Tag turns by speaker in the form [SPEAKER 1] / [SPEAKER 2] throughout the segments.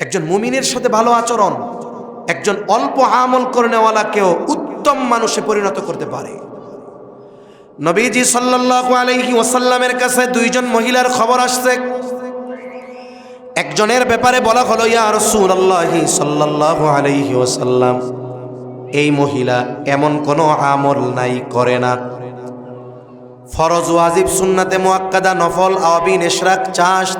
[SPEAKER 1] একজন মুমিনের সাথে ভালো আচরণ একজন অল্প আমল করে নেওয়ালাকেও উত্তম মানুষে পরিণত করতে পারে। নবীজি সাল্লাল্লাহু আলাইহি ওয়াসাল্লামের কাছে দুইজন মহিলার খবর আসছে। একজনের ব্যাপারে বলা হলো, ইয়া রাসূলুল্লাহি সাল্লাল্লাহু আলাইহি ওয়াসাল্লাম, এই মহিলা এমন কোনো আমল নাই, করে না। ফরজ ওয়াজিব সুন্নাতে মুআক্কাদা নফল আওয়াবিন ইশরাক চাষ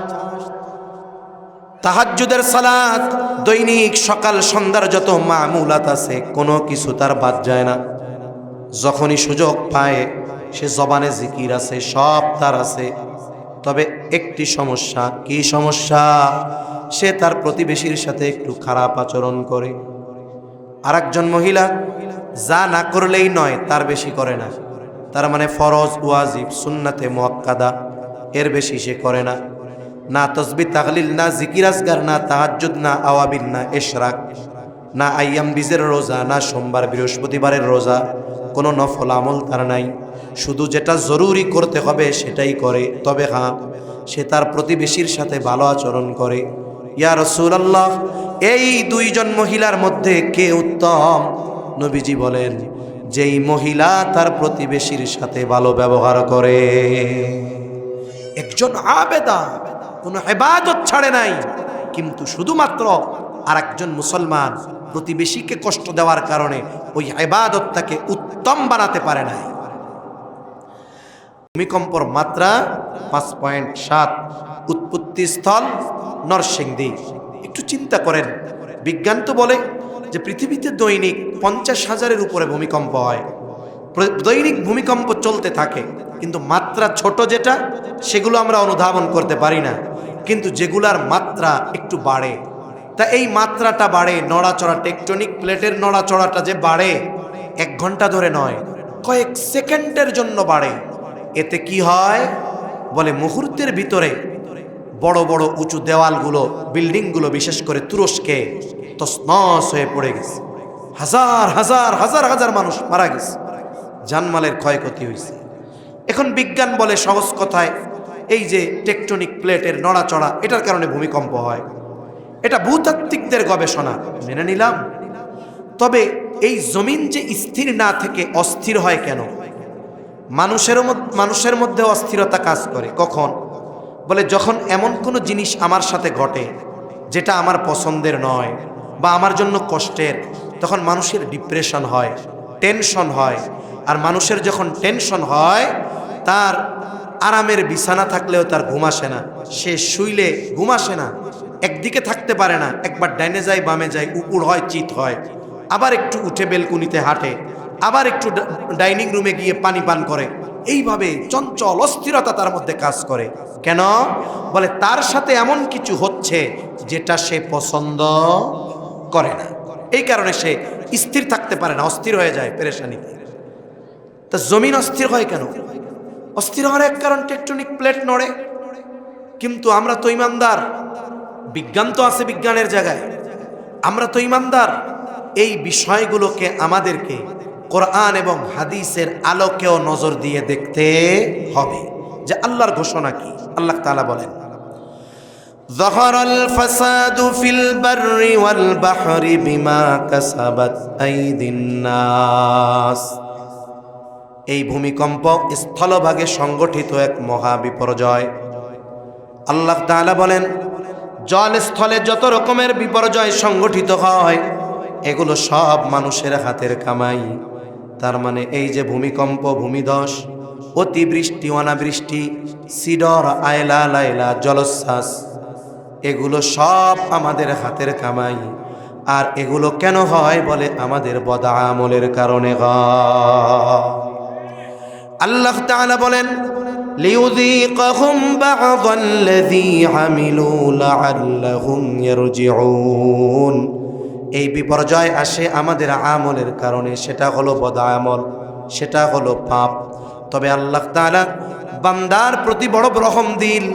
[SPEAKER 1] তাহাজ্জুদের সালাত দৈনিক সকাল সন্ধ্যার যত মামুলাত আছে কোনো কিছু তার বাদ যায় না। যখনই সুযোগ পায় সে জবানে জিকির আছে, সব তার আছে। তবে একটি সমস্যা, কি সমস্যা? সে তার প্রতিবেশীর সাথে একটু খারাপ আচরণ করে। আরেকজন মহিলা যা না করলেই নয় তার বেশি করে না। তার মানে ফরজ ওয়াজিব সুন্নাতে মুআক্কাদা এর বেশি সে করে না। না তসবিহ তাহলিল, না জিকির আসগার, না তাহাজ্জুদ, না আওয়াবিন, না ইশরাক, না আইয়াম বীজের রোজা, না সোমবার বৃহস্পতিবারের রোজা, কোনো নফল আমল তার নাই। শুধু যেটা জরুরি করতে হবে সেটাই করে। তবে হ্যাঁ, সে তার প্রতিবেশীর সাথে ভালো আচরণ করে। ইয়া রাসূলুল্লাহ, এই দুইজন মহিলার মধ্যে কে উত্তম? নবীজি বলেন, যেই মহিলা তার প্রতিবেশীর সাথে ভালো ব্যবহার করে। একজন আবেদা, কোনো ইবাদত ছাড়ে নাই, কিন্তু শুধুমাত্র আরেকজন মুসলমান প্রতিবেশীকে কষ্ট দেওয়ার কারণে ওই ইবাদতটাকে উত্তম বানাতে পারে নাই। ভূমিকম্পর মাত্রা 5.7, উৎপত্তি স্থল নরসিংদী। একটু চিন্তা করেন, বিজ্ঞান তো বলে যে পৃথিবীতে দৈনিক 50,000-এর উপরে ভূমিকম্প হয়। দৈনিক ভূমিকম্প চলতে থাকে, কিন্তু মাত্রা ছোট যেটা সেগুলো আমরা অনুধাবন করতে পারি না, কিন্তু যেগুলার মাত্রা একটু বাড়ে, তা এই মাত্রাটা বাড়ে। নড়াচড়া, টেকটনিক প্লেটের নড়াচড়াটা যে বাড়ে 1 ঘন্টা ধরে নয়, কয়েক সেকেন্ডের জন্য বাড়ে। এতে কি হয়? বলে মুহূর্তের ভিতরে বড় বড় উঁচু দেওয়ালগুলো, বিল্ডিংগুলো, বিশেষ করে তুরস্কে তছনছ হয়ে পড়ে গেছে। হাজার হাজার হাজার হাজার মানুষ মারা গেছে, জানমালের ক্ষয়ক্ষতি হয়েছে। এখন বিজ্ঞান বলে সহজ কথায়, এই যে টেকটনিক প্লেটের নড়াচড়া, এটার কারণে ভূমিকম্প হয়। এটা ভূতাত্ত্বিকদের গবেষণা, মেনে নিলাম। তবে এই জমিন যে স্থির না থেকে অস্থির হয় কেন? মানুষের মধ্যে অস্থিরতা কাজ করে কখন? বলে যখন এমন কোনো জিনিস আমার সাথে ঘটে যেটা আমার পছন্দের নয় বা আমার জন্য কষ্টের, তখন মানুষের ডিপ্রেশন হয়, টেনশন হয়। আর মানুষের যখন টেনশন হয়, তার আরামের বিছানা থাকলেও তার ঘুম আসে না, সে শুইলে ঘুম আসে না, একদিকে থাকতে পারে না, একবার ডাইনে যায় বামে যায়, উপর হয় চিত হয়, আবার একটু উঠে বেলকুনিতে হাঁটে, আবার একটু ডাইনিং রুমে গিয়ে পানি পান করে। এইভাবে চঞ্চল অস্থিরতা তার মধ্যে কাজ করে। কেন? বলে তার সাথে এমন কিছু হচ্ছে যেটা সে পছন্দ করে না, এই কারণে সে স্থির থাকতে পারে না, অস্থির হয়ে যায় পেরেশানিতে। তা জমিন অস্থির হয় কেন? অস্থির হওয়ার এক কারণ টেকটনিক প্লেট নড়ে। কিন্তু আমরা তো ইমানদার, বিজ্ঞান তো আছে বিজ্ঞানের জায়গায়, আমরা তো ইমানদার। এই বিষয়গুলোকে আমাদেরকে কোরআন এবং হাদিসের আলোকেও নজর দিয়ে দেখতে হবে যে আল্লাহর ঘোষণা কি। আল্লাহ তাআলা বলেন, যাহারাল ফাসাদু ফিল বাররি ওয়াল বাহরি বিমা কাসাবাত আইদিন নাস। এই ভূমিকম্প স্থলভাগে সংগঠিত এক মহা বিপর্যয়। আল্লাহ তাআলা বলেন, জল স্থলে যত রকমের বিপর্যয় সংগঠিত হয় এগুলো সব মানুষের হাতের কামাই। তার মানে এই যে ভূমিকম্প, ভূমিধস, অতিবৃষ্টি, অনাবৃষ্টি, সিডর, আয়লা, লাইলা, জলোচ্ছ্বাস, এগুলো সব আমাদের হাতের কামাই। আর এগুলো কেন হয়? বলে আমাদের বদআমলের কারণে হয়। আল্লাহ তাআলা বলেন, লিউযীকাহুম বা'দাল্লাযী আমিলু লা'আল্লাহুম ইয়ারজিউন। এই বিপর্যয় আসে আমাদের আমলের কারণে, সেটা হলো বদআমল, সেটা হলো পাপ। তবে আল্লাহ তাআলা বান্দার প্রতি বড় রহম দিল।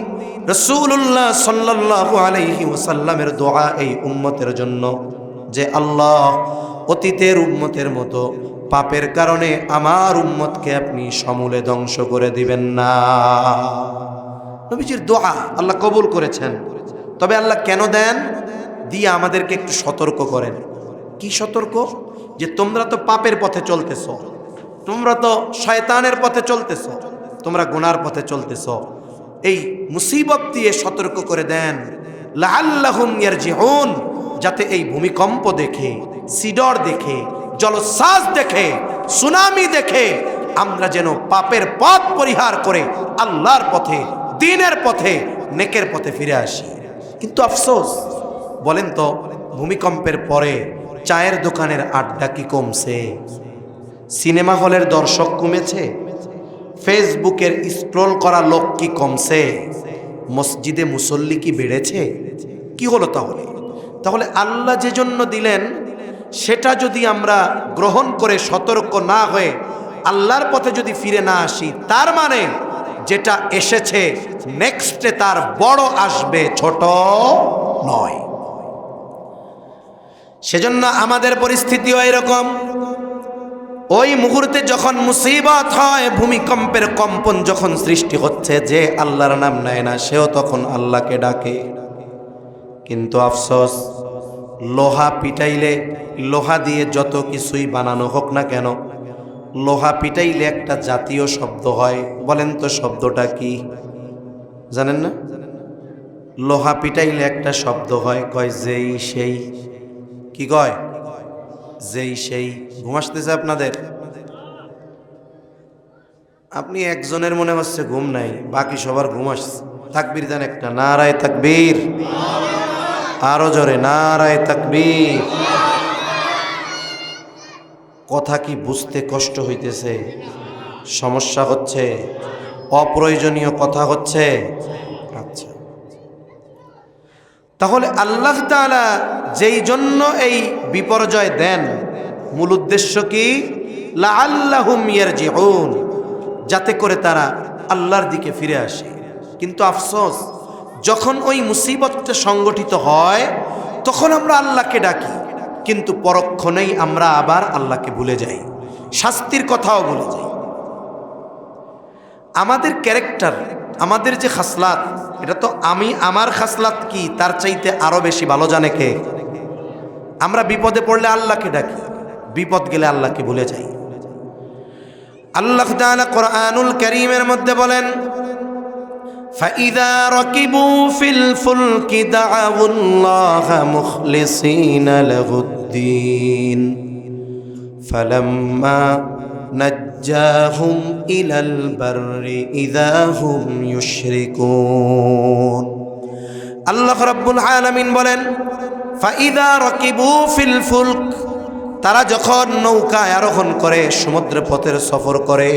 [SPEAKER 1] রাসূলুল্লাহ সাল্লাল্লাহু আলাইহি ওয়াসাল্লামের দোয়া এই উম্মতের জন্য যে আল্লাহ, অতীতের উম্মতের মতো পাপের কারণে আমার উম্মতকে আপনি সমূলে ধ্বংস করে দিবেন না। নবীজির দোয়া আল্লাহ কবুল করেছেন। তবে আল্লাহ কেন দেন? দিয়ে আমাদেরকে একটু সতর্ক করেন। কি সতর্ক? যে তোমরা তো পাপের পথে চলতেছ, তোমরা তো শয়তানের পথে চলতেছ, তোমরা গুনার পথে চলতেছ। এই মুসিবত দিয়ে সতর্ক করে দেন, লাআল্লাহুম ইয়ারজিউন, যাতে এই ভূমিকম্প দেখে, সিডর দেখে, জলোচ্ছ্বাস দেখে, সুনামি দেখে আমরা যেন পাপের পথ পরিহার করে আল্লাহর পথে, দ্বীনের পথে, নেকের পথে ফিরে আসি। কিন্তু আফসোস, বলেন তো, ভূমিকম্পের পরে চায়ের দোকানের আড্ডা কি কমছে? সিনেমা হলের দর্শক কমেছে? ফেসবুকের স্ক্রল করা লোক কি কমছে? মসজিদে মুসল্লি কি বেড়েছে? কি হলো তাহলে? তাহলে আল্লাহ যে জন্য দিলেন সেটা যদি আমরা গ্রহণ করে সতর্ক না হয়ে আল্লাহর পথে যদি ফিরে না আসি, তার মানে যেটা এসেছে নেক্সটে তার বড় আসবে, ছোট নয়। সেজন্য আমাদের পরিস্থিতিও এরকম। ওই মুহূর্তে যখন মুসিবত হয়, ভূমিকম্পের কম্পন যখন সৃষ্টি হচ্ছে, যে আল্লাহর নাম নেয় না সেও তখন আল্লাহকে ডাকে। কিন্তু আফসোস, লোহা পিটাইলে, লোহা দিয়ে যত কিছুই বানানো হোক না কেন, লোহা পিটাইলে একটা জাতীয় শব্দ হয়। বলেন তো শব্দটা কি? জানেন না? লোহা পিটাইলে একটা শব্দ হয়, কয় যেই সেই। কি কয়? যেই সেই। ঘুম আসতেছে আপনাদের? আপনি একজনের মনে হচ্ছে ঘুম নাই, বাকি সবার ঘুম আসছে। তাকবীর দেন একটা, নারায়ে তাকবীর। আরো জোরে, নারায়ে তাকবীর। কথা কি বুঝতে কষ্ট হইতেছে? সমস্যা হচ্ছে? অপ্রয়োজনীয় কথা হচ্ছে? আচ্ছা, তাহলে আল্লাহ তাআলা যেই জন্য এই বিপর্যয় দেন, মূল উদ্দেশ্য কি? লাআল্লাহুম ইয়ারজিউন, যাতে করে তারা আল্লাহর দিকে ফিরে আসে। কিন্তু আফসোস, যখন ওই মুসিবতটা সংগঠিত হয় তখন আমরা আল্লাহকে ডাকি, কিন্তু পরক্ষণেই আমরা আবার আল্লাহকে ভুলে যাই, শাস্তির কথাও ভুলে যাই। আমাদের ক্যারেক্টার, আমাদের যে খাসলাত, এটা তো আমি আমার খাসলাত কি তার চাইতে আরো বেশি ভালো জানে কে? আমরা বিপদে পড়লে আল্লাহকে ডাকি, বিপদ গেলে আল্লাহকে ভুলে যাই। আল্লাহ তাআলা কোরআনুল কারীমের মধ্যে বলেন, فَإِذَا رَكِبُوا فِي الْفُلْكِ دَعَوُا اللَّهَ مُخْلِصِينَ لَهُ الدِّينَ فَلَمَّا نَجَّاهُمْ إِلَى الْبَرِّ إِذَا هُمْ يُشْرِكُونَ। আল্লাহ রাব্বুল আলামিন বলেন, فَإِذَا رَكِبُوا فِي الْفُلْكِ, তারা যখন নৌকায় আরোহণ করে সমুদ্র পথের সফর করে,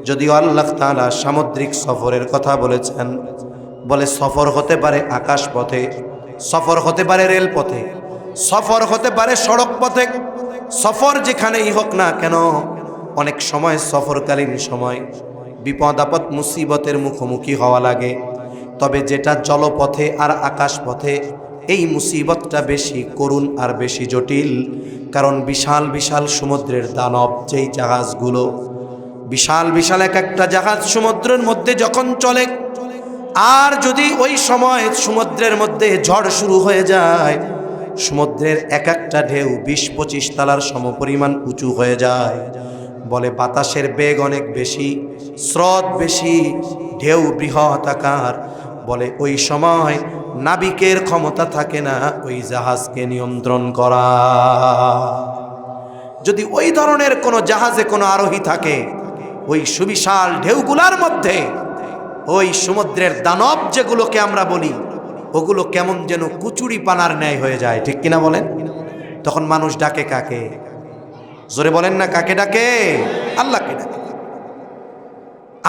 [SPEAKER 1] যদিও আল্লাহ তাআলা সামুদ্রিক সফরের কথা বলেছেন, বলে সফর হতে পারে আকাশ পথে, সফর হতে পারে রেল পথে, সফর হতে পারে সড়ক পথে, সফর যেখানেই হোক না কেন, অনেক সময় সফরকালীন সময় বিপদ আপদ মুসিবতের মুখোমুখি হওয়া লাগে। তবে যেটা জলপথে আর আকাশ পথে, এই মুসিবতটা বেশি করুণ আর বেশি জটিল। কারণ বিশাল বিশাল সমুদ্রের দানব যেই জাহাজগুলো, বিশাল বিশাল এক একটা জাহাজ সমুদ্রের মধ্যে যখন চলে, আর যদি ওই সময় সমুদ্রের মধ্যে ঝড় শুরু হয়ে যায়, সমুদ্রের এক একটা ঢেউ 20-25 তলার সমপরিমাণ উঁচু হয়ে যায়। বলে বাতাসের বেগ অনেক বেশি, স্রোত বেশি, ঢেউ বৃহৎ আকার। বলে ওই সময় নাবিকের ক্ষমতা থাকে না ওই জাহাজকে নিয়ন্ত্রণ করা। যদি ওই ধরনের কোনো জাহাজে কোনো আরোহী থাকে, ওই সুবিশাল ঢেউগুলার মধ্যে ওই সমুদ্রের দানব যেগুলোকে আমরা বলি, ওগুলো কেমন যেন কুচুরি পানার ন্যায় হয়ে যায়, ঠিক কিনা বলেন? তখন মানুষ ডাকে কাকে? জোরে বলেন না, কাকে ডাকে? আল্লাহকে ডাকে।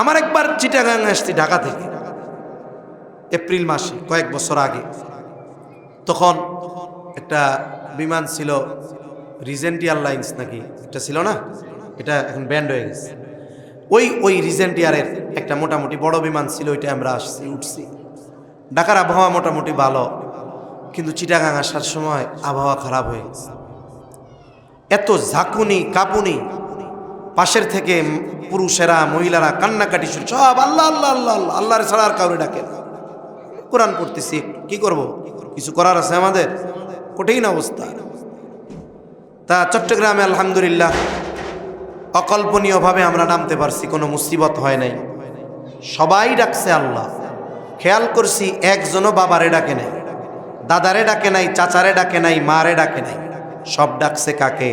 [SPEAKER 1] আমার একবার চিটাগাং আসছি ঢাকা থেকে, এপ্রিল মাসে কয়েক বছর আগে। তখন একটা বিমান ছিল, রিজেন্ট এয়ারলাইন্স নাকি এটা ছিল না, এটা এখন ব্যান্ড হয়ে গেছে। ওই রিজেন্ট এয়ারের একটা মোটামুটি বড় বিমান ছিল, ওইটা আমরা উঠছি। ঢাকার আবহাওয়া মোটামুটি ভালো, কিন্তু চিটাগাং আসার সময় আবহাওয়া খারাপ হয়ে গেছে। এত ঝাঁকুনি কাঁপুনি, পাশের থেকে পুরুষেরা মহিলারা কান্নাকাটি শুরু, সব আল্লাহ আল্লাহ আল্লাহ আল্লাহ, আল্লাহর ছাড়া আর কাউরে ডাকে না। কোরআন পড়তেছি, কি করব? কিছু করার আছে আমাদের? কঠিন অবস্থা। তা চট্টগ্রামে আলহামদুলিল্লাহ অকল্পনীয়ভাবে আমরা নামতে পারছি, কোনো মুসিবত হয় নাই। সবাই ডাকছে আল্লাহ। খেয়াল করছি একজনও বাবারে ডাকে নাই, দাদারে ডাকে নাই, চাচারে ডাকে নাই, মারে ডাকে নাই, সব ডাকছে কাকে?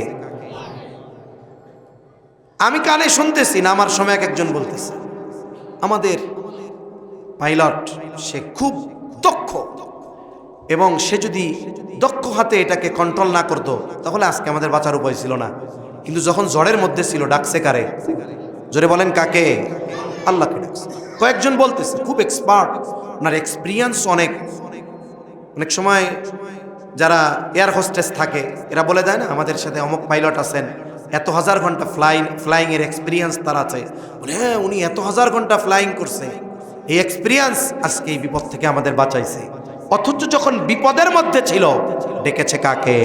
[SPEAKER 1] আমি কানে শুনতেছি না, আমার সময় একজন বলতেছে আমাদের পাইলট সে খুব দক্ষ, এবং সে যদি দক্ষ হাতে এটাকে কন্ট্রোল না করতো তাহলে আজকে আমাদের বাঁচার উপায় ছিল না। কিন্তু যখন ঝড়ের মধ্যে ছিল ডাকছে কারে? জোরে বলেন কাকে? আল্লাহকে ডাকছে। কয়েকজন বলতেছে খুব এক্সপার্ট, ওনার এক্সপিরিয়েন্স অনেক। অনেক সময় যারা এয়ার হোস্টেস থাকে এরা বলে দেয় না আমাদের সাথে অমুক পাইলট আছেন, এত হাজার ঘন্টা ফ্লাইং এর এক্সপিরিয়েন্স তার আছে। বলে হ্যাঁ উনি এত হাজার ঘন্টা ফ্লাইং করছে, এই এক্সপিরিয়েন্স আজকে এই বিপদ থেকে আমাদের বাঁচাইছে। অথচ যখন বিপদের মধ্যে ছিল ডেকেছে কাকে?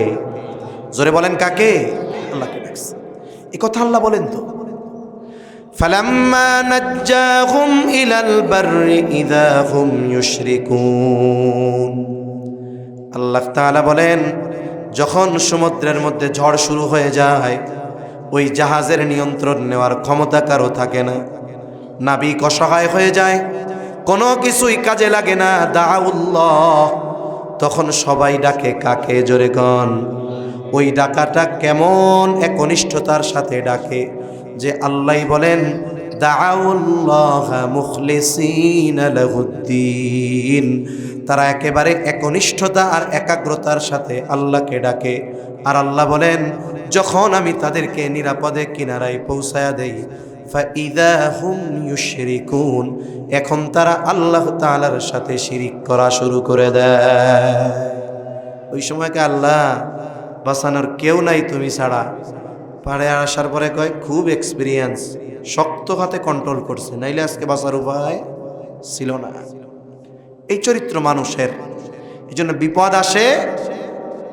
[SPEAKER 1] জোরে বলেন কাকে? আল্লাহকে ডাকছে। এই কথা আল্লাহ বলেন তো, ফালাম্মা নাজ্জাহুম ইলাল বাররি ইযা হুম ইউশরিকুন। আল্লাহ তাআলা বলেন যখন সমুদ্রের মধ্যে ঝড় শুরু হয়ে যায়, ওই জাহাজের নিয়ন্ত্রণ নেওয়ার ক্ষমতা কারো থাকে না, নাবিক অসহায় হয়ে যায়, কোনো কিছুই কাজে লাগে না। দাউল্লাহ, তখন সবাই ডাকে কাকে? জোরে কন। ওই ডাকাটা কেমন একনিষ্ঠতার সাথে ডাকে যে আল্লাহ বলেন দাউল্লাহ মুখলিসিনা লাহুদ্দিন। তারা একেবারে একনিষ্ঠতা আর একাগ্রতার সাথে আল্লাহকে ডাকে। আর আল্লাহ বলেন যখন আমি তাদেরকে নিরাপদে কিনারায় পৌঁছায়া দেই ফাইদা হুম ইউশরিকুন, এখন তারা আল্লাহ তাআলার সাথে শিরিক করা শুরু করে দেয়। ওই সময়কে আল্লাহ বাঁচানোর কেউ নাই তুমি ছাড়া। পাড়ে আসার পরে কয় খুব এক্সপিরিয়েন্স, শক্ত হাতে কন্ট্রোল করছে, নাইলে আজকে বাঁচার উপায় ছিল না। এই চরিত্র মানুষের। এই জন্য বিপদ আসে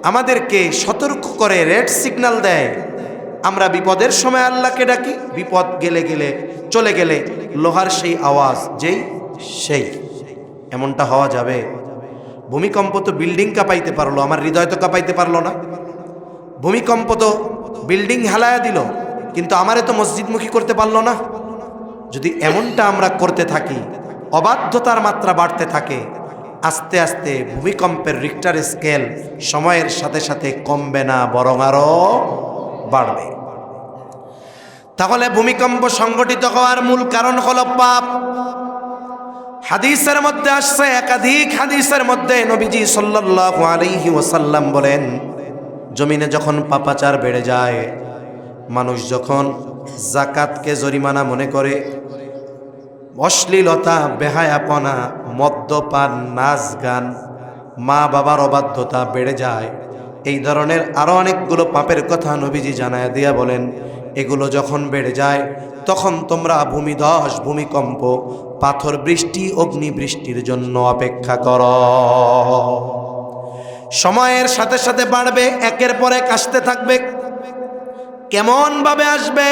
[SPEAKER 1] আমাদেরকে সতর্ক করে, রেড সিগন্যাল দেয়। আমরা বিপদের সময় আল্লাহকে ডাকি, বিপদ চলে গেলে লোহার সেই আওয়াজ যেই সেই। এমনটা হওয়া যাবে? ভূমিকম্প তো বিল্ডিং কাঁপাইতে পারলো, আমার হৃদয় তো কাঁপাইতে পারলো না। ভূমিকম্প তো বিল্ডিং হেলায়া দিল, কিন্তু আমারে তো মসজিদমুখী করতে পারলো না। যদি এমনটা আমরা করতে থাকি, অবাধ্যতার মাত্রা বাড়তে থাকে, আস্তে আস্তে ভূমিকম্পের রিক্টার স্কেল সময়ের সাথে সাথে কমবে না, বরং আরো বাড়বে। তাহলে ভূমিকম্প সংঘটিত হওয়ার মূল কারণ হলো পাপ। হাদিসের মধ্যে আসছে, একাধিক হাদিসের মধ্যে নবীজি সাল্লাল্লাহু আলাইহি ওয়াসাল্লাম বলেন জমিনে যখন পাপাচার বেড়ে যায়, মানুষ যখন যাকাতকে জরিমানা মনে করে, অশ্লীলতা, বেহায়াপনা, মদ্যপান, নাচ গান, মা বাবার অবাধ্যতা বেড়ে যায়, এই ধরনের আরো অনেকগুলো পাপের কথা নবীজি জানায় দিয়া বলেন এগুলো যখন বেড়ে যায় তখন তোমরা ভূমিধস, ভূমিকম্প, পাথর বৃষ্টি, অগ্নি বৃষ্টির জন্য অপেক্ষা করো। সময়ের সাথে সাথে বাড়বে, একের পর এক আসতে থাকবে। কেমন ভাবে আসবে?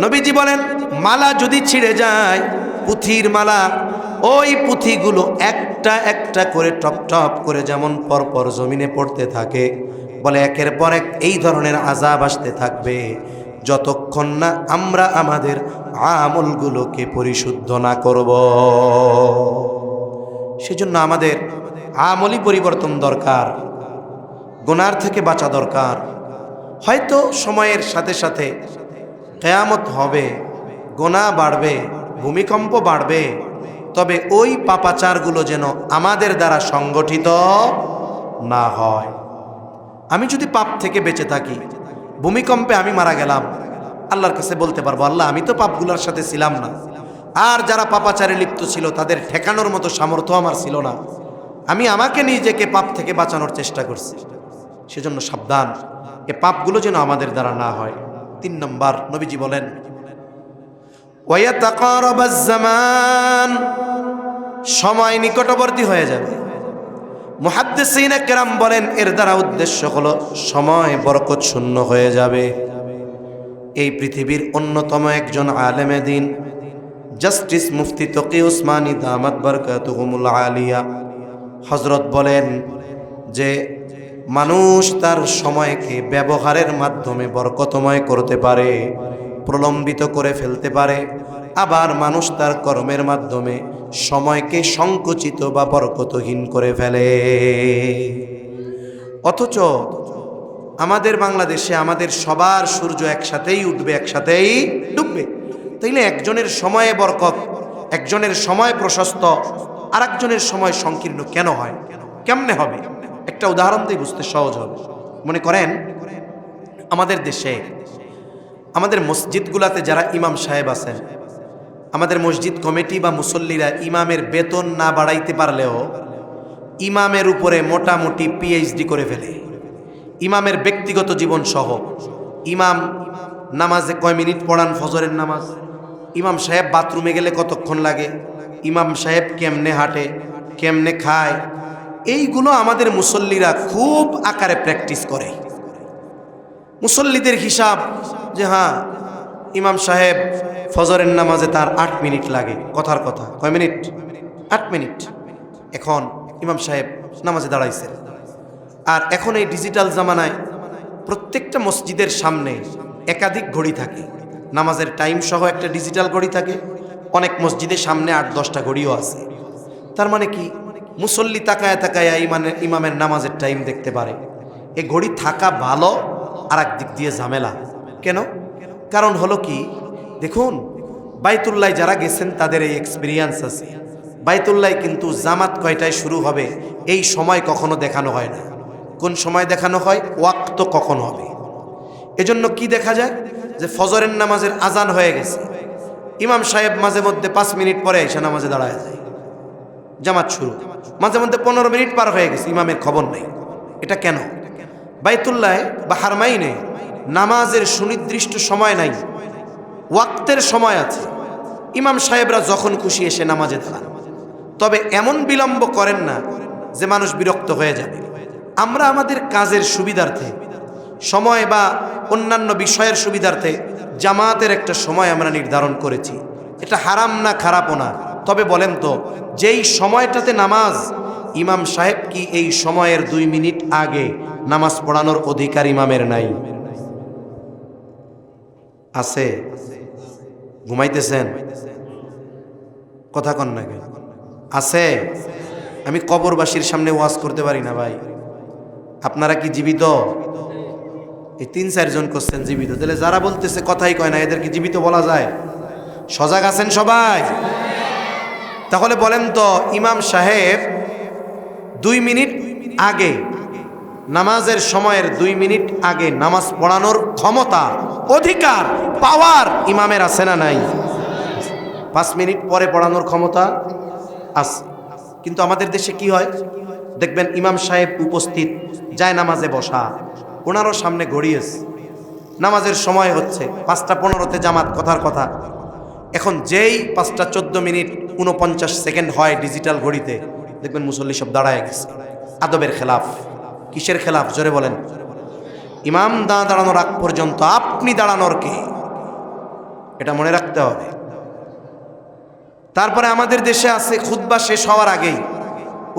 [SPEAKER 1] নবীজি বলেন মালা যদি ছিঁড়ে যায়, পুঁথির মালা, ওই পুঁথিগুলো একটা একটা করে টপ টপ করে যেমন পরপর জমিনে পড়তে থাকে, বলে একের পর এক এই ধরনের আযাব আসতে থাকবে যতক্ষণ না আমরা আমাদের আমলগুলোকে পরিশুদ্ধ না করব। সেজন্য আমাদের আমলি পরিবর্তন দরকার, গুনার থেকে বাঁচা দরকার। হয়তো সময়ের সাথে সাথে কিয়ামত হবে, গুনাহ বাড়বে, ভূমিকম্প বাড়বে, তবে ওই পাপাচারগুলো যেন আমাদের দ্বারা সংগঠিত না হয়। আমি যদি পাপ থেকে বেঁচে থাকি, ভূমিকম্পে আমি মারা গেলাম, আল্লাহর কাছে বলতে পারবো আল্লাহ আমি তো পাপগুলোর সাথে ছিলাম না। আর যারা পাপাচারে লিপ্ত ছিল তাদের ঠেকানোর মতো সামর্থ্য আমার ছিল না, আমি আমাকে নিজেকে পাপ থেকে বাঁচানোর চেষ্টা করছি। সেজন্য সাবধান, এ পাপগুলো যেন আমাদের দ্বারা না হয়। 3 নম্বর, নবীজি বলেন ওয়ায়াতাকারাবাজ জামান, সময় নিকটবর্তী হয়ে যাবে। মুহাদ্দিসিনে কেরাম বলেন এর দ্বারা উদ্দেশ্য হলো সময় বরকত শূন্য হয়ে যাবে। এই পৃথিবীর অন্যতম একজন আলেমে দ্বীন জাস্টিস মুফতি তকি উসমানী দামাত বারকাতুহুমুল আলিয়া হযরত বলেন যে মানুষ তার সময়কে ব্যবহারের মাধ্যমে বরকতময় করতে পারে, প্রলম্বিত করে ফেলতে পারে, আবার মানুষ তার কর্মের মাধ্যমে সময়কে সংকুচিত বা বরকতহীন করে ফেলে। অথচ আমাদের বাংলাদেশে আমাদের সবার সূর্য একসাথেই উঠবে, একসাথেই ডুববে। তাইলে একজনের সময়ে বরকত, একজনের সময় প্রশস্ত, আর একজনের সময় সংকীর্ণ কেন হয়? কেমনে হবে? একটা উদাহরণ দিয়ে বুঝতে সহজ হবে। মনে করেন আমাদের দেশে আমাদের মসজিদগুলাতে যারা ইমাম সাহেব আছেন, আমাদের মসজিদ কমিটি বা মুসল্লিরা ইমামের বেতন না বাড়াইতে পারলেও ইমামের উপরে মোটামুটি পিএইচডি করে ফেলে। ইমামের ব্যক্তিগত জীবন সহ, ইমাম নামাজে কয় মিনিট পড়ান ফজরের নামাজ, ইমাম সাহেব বাথরুমে গেলে কতক্ষণ লাগে, ইমাম সাহেব কেমনে হাঁটে, কেমনে খায়, এইগুলো আমাদের মুসল্লিরা খুব আকারে প্র্যাকটিস করে। মুসল্লিদের হিসাব যে হ্যাঁ ইমাম সাহেব ফজরের নামাজে তার 8 মিনিট লাগে, কথার কথা কয় মিনিট? 8 মিনিট। এখন ইমাম সাহেব নামাজে দাঁড়াইছেন, আর এখন এই ডিজিটাল জামানায় প্রত্যেকটা মসজিদের সামনে একাধিক ঘড়ি থাকে, নামাজের টাইম সহ একটা ডিজিটাল ঘড়ি থাকে। অনেক মসজিদের সামনে 8-10টা ঘড়িও আছে। তার মানে কি, মুসল্লি তাকায় তাকায় ইমামের নামাজের টাইম দেখতে পারে। এই ঘড়ি থাকা ভালো, আর এক দিক দিয়ে ঝামেলা। কেন? কারণ হলো কি, দেখুন বাইতুল্লাহ যারা গেছেন তাদের এই এক্সপিরিয়েন্স আছে। বাইতুল্লাহ কিন্তু জামাত কয়টায় শুরু হবে এই সময় কখনো দেখানো হয় না। কোন সময় দেখানো হয়? ওয়াক্ত কখন হবে। এজন্য কি দেখা যায় যে ফজরের নামাজের আজান হয়ে গেছে, ইমাম সাহেব মাঝে মধ্যে 5 মিনিট পরে এসে নামাজে দাঁড়ায় যায়, জামাত শুরু। মাঝে মধ্যে 15 মিনিট পার হয়ে গেছে, ইমামের খবর নেই। এটা কেন? বাইতুল্লাহ বা হারমাইনে নামাজের সুনির্দিষ্ট সময় নাই, ওয়াক্তের সময় আছে। ইমাম সাহেবরা যখন খুশি এসে নামাজে দাঁড়ান, তবে এমন বিলম্ব করেন না যে মানুষ বিরক্ত হয়ে যাবে। আমরা আমাদের কাজের সুবিধার্থে, সময় বা অন্যান্য বিষয়ের সুবিধার্থে জামাতের একটা সময় আমরা নির্ধারণ করেছি। এটা হারাম না, খারাপও না। তবে বলেন তো, যেই সময়টাতে নামাজ, ইমাম সাহেব কি এই সময়ের 2 মিনিট আগে নামাজ পড়ানোর অধিকার ইমামের নাই? আছে? ঘুমাইতেছেন? কথা কন না কেন? আছে? আমি কবরবাসীর সামনে ওয়াজ করতে পারি না ভাই। আপনারা কি জীবিত? এই 3-4 জন করছেন জীবিত, তাহলে যারা বলতেছে কথাই কয় না, এদেরকে জীবিত বলা যায়? সজাগ আছেন সবাই? তাহলে বলেন তো, ইমাম সাহেব 2 মিনিট আগে, নামাজের সময়ের 2 মিনিট আগে নামাজ পড়ানোর ক্ষমতা, অধিকার, পাওয়ার ইমামের আছে না নাই? 5 মিনিট পরে পড়ানোর ক্ষমতা আছে। কিন্তু আমাদের দেশে কি হয় দেখবেন, ইমাম সাহেব উপস্থিত, যায় নামাজে বসা, ওনারও সামনে গড়িয়েছে, নামাজের সময় হচ্ছে 5টা 15-তে জামাত, কথার কথা। এখন যেই 5টা 14 মিনিট 49 সেকেন্ড হয় ডিজিটাল ঘড়িতে, দেখবেন মুসল্লি সব দাঁড়ায় গেছে। আদবের খেলাফ। কিসের খেলাফ? জোরে বলেন। ইমাম দাঁড়ানোর আগ পর্যন্ত আপনি দাঁড়ানোর কে? এটা মনে রাখতে হবে। তারপরে আমাদের দেশে আছে খুতবা শেষ হওয়ার আগেই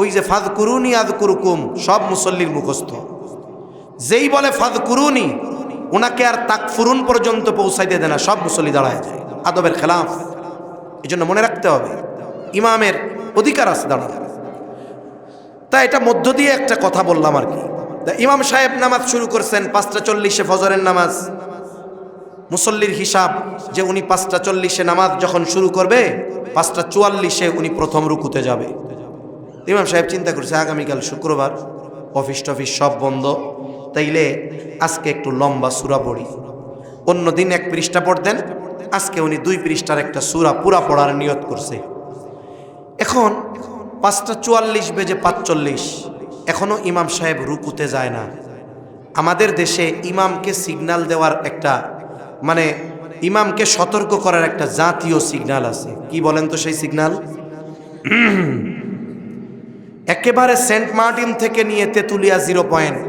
[SPEAKER 1] ওই যে ফাযকুরুনি আযকুরুকুম, সব মুসল্লির মুখস্থ। যেই বলে ফাযকুরুনি, ওনাকে আর তাকফুরুন পর্যন্ত পৌঁছাইতে দেয় না, সব মুসল্লি দাঁড়ায় যায়। আদবের খেলাফ। এই জন্য মনে রাখতে হবে, ইমামের অধিকার আছে দাঁড়ানো। তাই এটা মধ্য দিয়ে একটা কথা বললাম আর কি। ইমাম সাহেব নামাজ শুরু করছেন 5টা 40-এ ফজরের নামাজ। মুসল্লির হিসাব যে উনি 5টা 40-এ নামাজ যখন শুরু করবে, 5টা 44-এ উনি প্রথম রুকুতে যাবে। ইমাম সাহেব চিন্তা করছে আগামীকাল শুক্রবার, অফিস টফিস সব বন্ধ, তাইলে আজকে একটু লম্বা সূরা পড়ি। অন্যদিন 1 পৃষ্ঠা পড়তেন, আজকে উনি 2 পৃষ্ঠার একটা সূরা পুরা পড়ার নিয়ত করছে। এখন 5টা 44 বেজে 45, এখনো ইমাম সাহেব রুকুতে যায় না। আমাদের দেশে ইমামকে সিগন্যাল দেওয়ার একটা, মানে ইমামকে সতর্ক করার একটা জাতীয় সিগন্যাল আছে। কি বলেন তো সেই সিগন্যাল? একেবারে সেন্ট মার্টিন থেকে নিয়ে তেঁতুলিয়া 0 পয়েন্ট,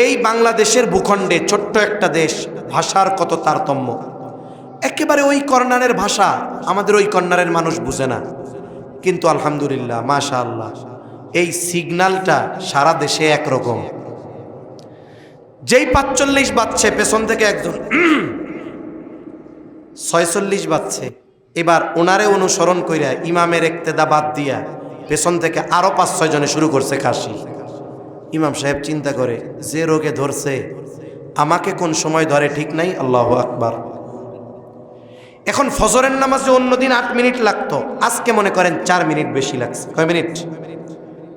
[SPEAKER 1] এই বাংলাদেশের ভূখণ্ডে ছোট্ট একটা দেশ, ভাষার কত তারতম্য। একেবারে ওই কর্নারের ভাষা আমাদের ওই কর্নারের মানুষ বুঝে না, কিন্তু আলহামদুলিল্লাহ মাশাআল্লাহ এই সিগন্যালটা সারা দেশে একরকম। যেই ৪৫ বাজছে পেছন থেকে একজন ৪৬ বাজছে, এবার ওনারে অনুসরণ কইরা ইমামের ইক্তেদা বাদ দিয়া পেছন থেকে আরো ৫-৬ জনে শুরু করছে কাশি। ইমাম সাহেব চিন্তা করে, যে রোগে ধরছে আমাকে কোন সময় ধরে ঠিক নাই। আল্লাহু আকবার। এখন ফজরের নামাজে অন্যদিন ৮ মিনিট লাগতো, আজকে মনে করেন ৪ মিনিট বেশি লাগছে। কয় মিনিট?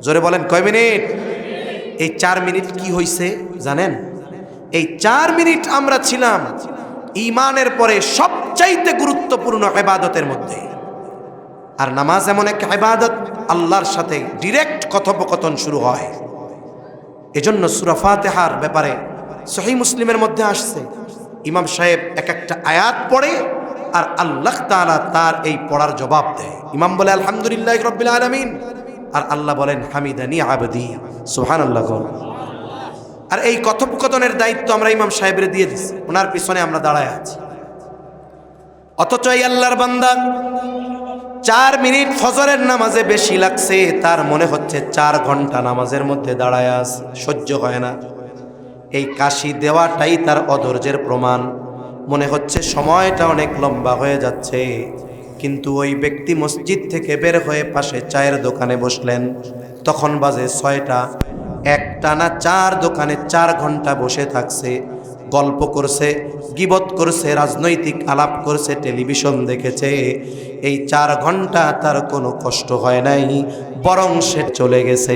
[SPEAKER 1] জোরে বলেন, কয় মিনিট? এই ৪ মিনিট কি হইছে জানেন? এই ৪ মিনিট আমরা ছিলাম ঈমানের পরে সবচাইতে গুরুত্বপূর্ণ ইবাদতের মধ্যে। আর নামাজ এমন এক ইবাদত, আল্লাহর সাথে ডিরেক্ট কথোপকথন শুরু হয়। এজন্য সূরা ফাতিহার ব্যাপারে সহিহ মুসলিমের মধ্যে আসছে, ইমাম সাহেব এক একটা আয়াত পড়ে আর আল্লাহ তাআলা তার এই পড়ার জবাব দেয়। ইমাম বলে আলহামদুলিল্লাহি রাব্বিল আলামিন, আর আল্লাহ বলেন হামিদানি আবদি, সুবহানাল্লাহ। আর এই কথোপকথনের দায়িত্ব আমরা ইমাম সাহেবের দিয়ে দিচ্ছি, ওনার পিছনে আমরা দাঁড়ায় আছি। অথচ এই আল্লাহর বান্দা ৪ মিনিট ফজরের নামাজে বেশি লাগছে, তার মনে হচ্ছে ৪ ঘন্টা নামাজের মধ্যে দাঁড়ায় আছে, সহ্য হয় না। এই কাশি দেওয়াটাই তার অধৈর্যের প্রমাণ। মনে হচ্ছে সময়টা অনেক লম্বা হয়ে যাচ্ছে, কিন্তু ওই ব্যক্তি মসজিদ থেকে বের হয়ে পাশে চায়ের দোকানে বসলেন, তখন বাজে ৬টা। একটানা ৪ দোকানে ৪ ঘন্টা বসে থাকছে, গল্প করছে, গীবত করছে, রাজনৈতিক আলাপ করছে, টেলিভিশন দেখেছে। এই ৪ ঘন্টা তার কোনো কষ্ট হয় নাই, বরং সে চলে গেছে।